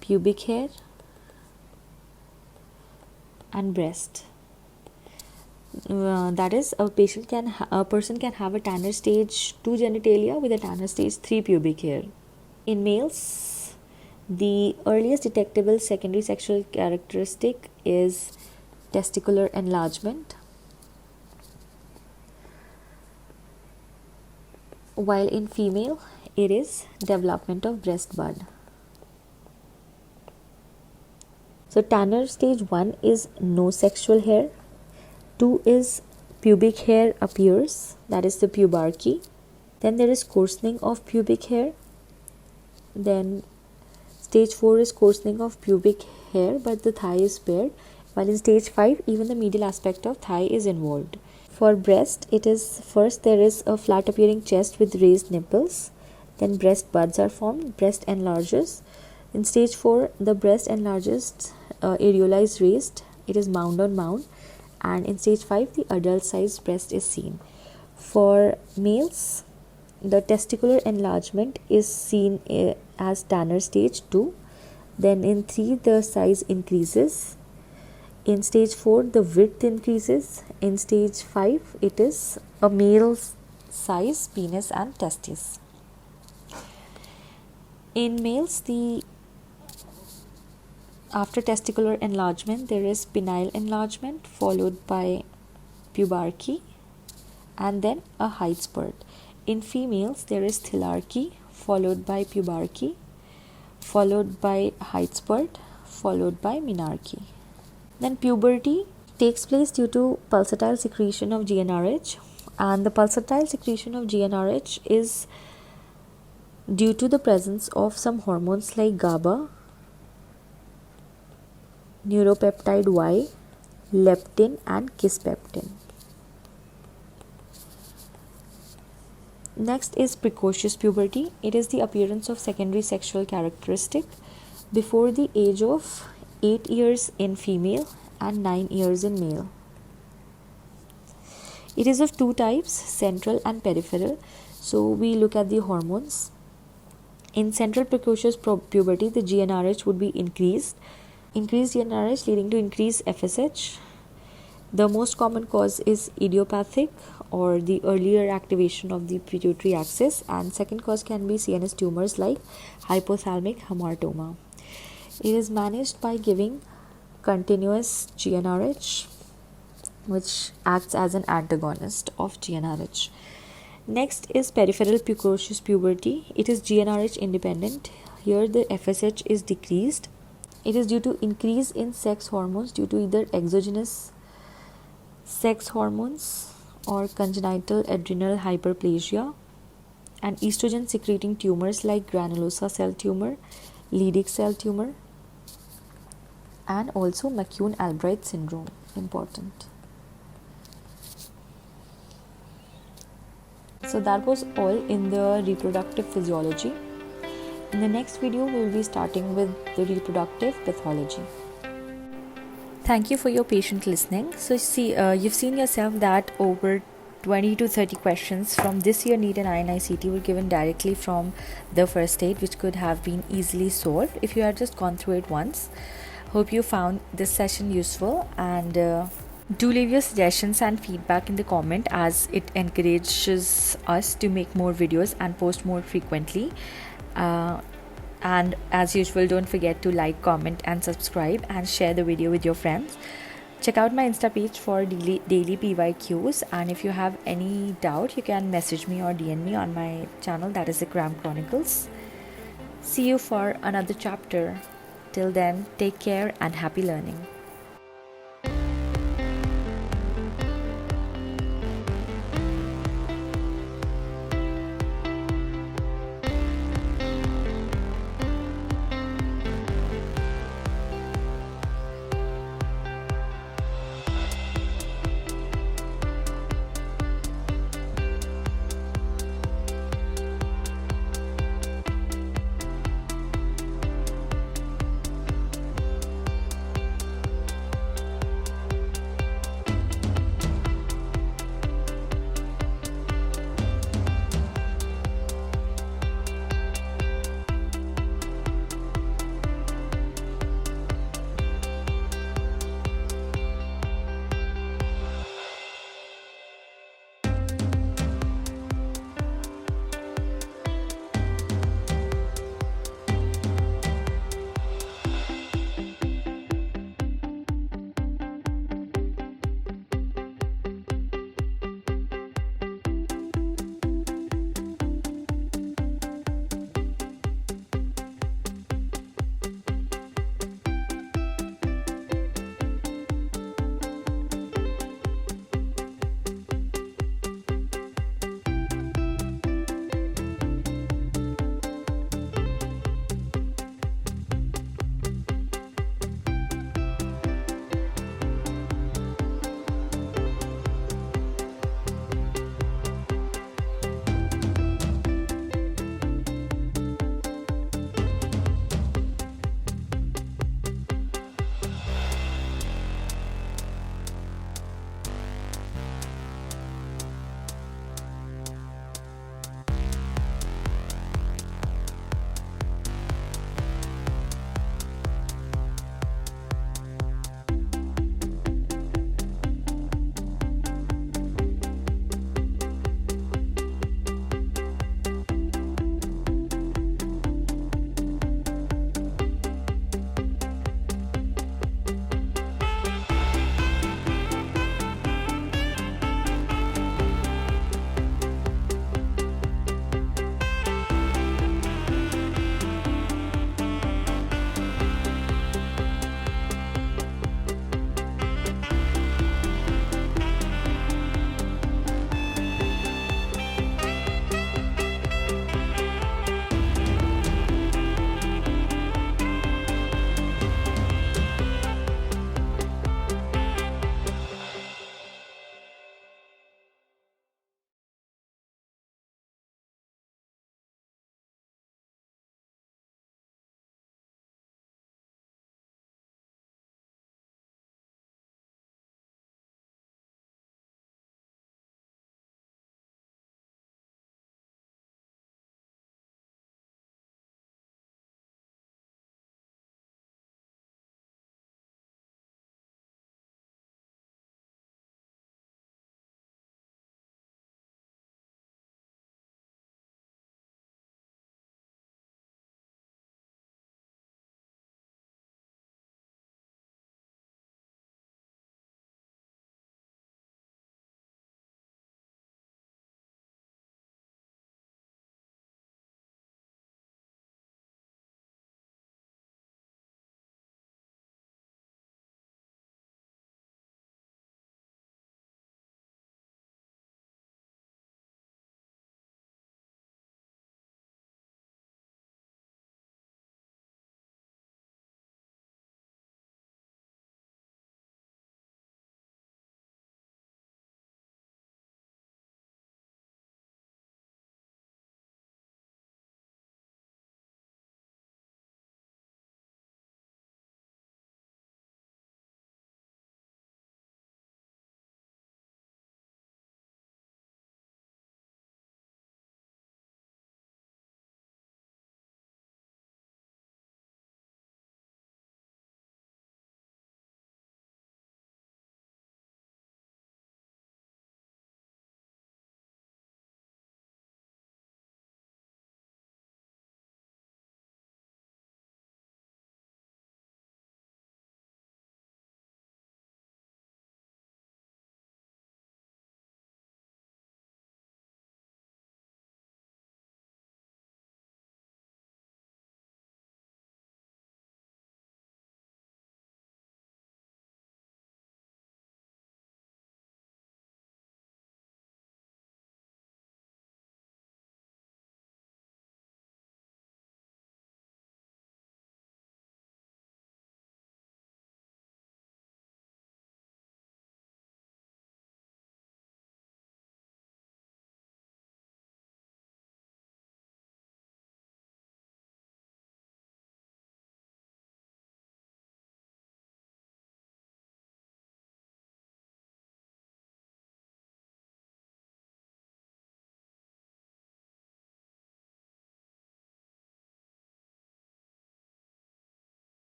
pubic hair, and breast. That is, a person can have a Tanner stage 2 genitalia with a Tanner stage 3 pubic hair. In males, the earliest detectable secondary sexual characteristic is testicular enlargement, while in female it is development of breast bud. So Tanner stage 1 is no sexual hair, 2 is pubic hair appears, that is the pubarchy. Then there is coarsening of pubic hair. Then stage 4 is coarsening of pubic hair but the thigh is spared, while in stage 5 even the medial aspect of thigh is involved. For breast, it is first there is a flat appearing chest with raised nipples, then breast buds are formed, breast enlarges. In stage 4, the breast enlarges, areola is raised, it is mound on mound, and in stage 5 the adult sized breast is seen. For males, the testicular enlargement is seen as Tanner stage 2, then in 3 the size increases. In stage 4, the width increases. In stage 5, it is a male size penis and testes. In males, after testicular enlargement, there is penile enlargement followed by pubarchy and then a height spurt. In females, there is thelarchy followed by pubarchy, followed by height spurt, followed by menarche. Then puberty takes place due to pulsatile secretion of GnRH, and the pulsatile secretion of GnRH is due to the presence of some hormones like GABA, neuropeptide Y, leptin and kisspeptin. Next is precocious puberty. It is the appearance of secondary sexual characteristic before the age of 8 years in female and 9 years in male. It is of two types, central and peripheral. So we look at the hormones. In central precocious puberty, the GnRH would be increased GnRH leading to increased FSH. The most common cause is idiopathic or the earlier activation of the pituitary axis, and second cause can be CNS tumors like hypothalamic hamartoma. It is managed by giving continuous GnRH, which acts as an antagonist of GnRH. Next is peripheral precocious puberty. It is GnRH independent. Here the FSH is decreased. It is due to increase in sex hormones due to either exogenous sex hormones or congenital adrenal hyperplasia, and estrogen secreting tumors like granulosa cell tumor, Leydig cell tumor, and also McCune-Albright syndrome. Important. So that was all in the reproductive physiology. In the next video, we will be starting with the reproductive pathology. Thank you for your patient listening. So you've seen yourself that over 20 to 30 questions from this year NEET and INI-CET were given directly from the first aid, which could have been easily solved if you had just gone through it once. Hope you found this session useful, and do leave your suggestions and feedback in the comment, as it encourages us to make more videos and post more frequently. And as usual, don't forget to like, comment and subscribe, and share the video with your friends. Check out my Insta page for daily PYQs, and if you have any doubt, you can message me or DM me on my channel, that is the Cram Chronicles. See you for another chapter. Till then, take care and happy learning.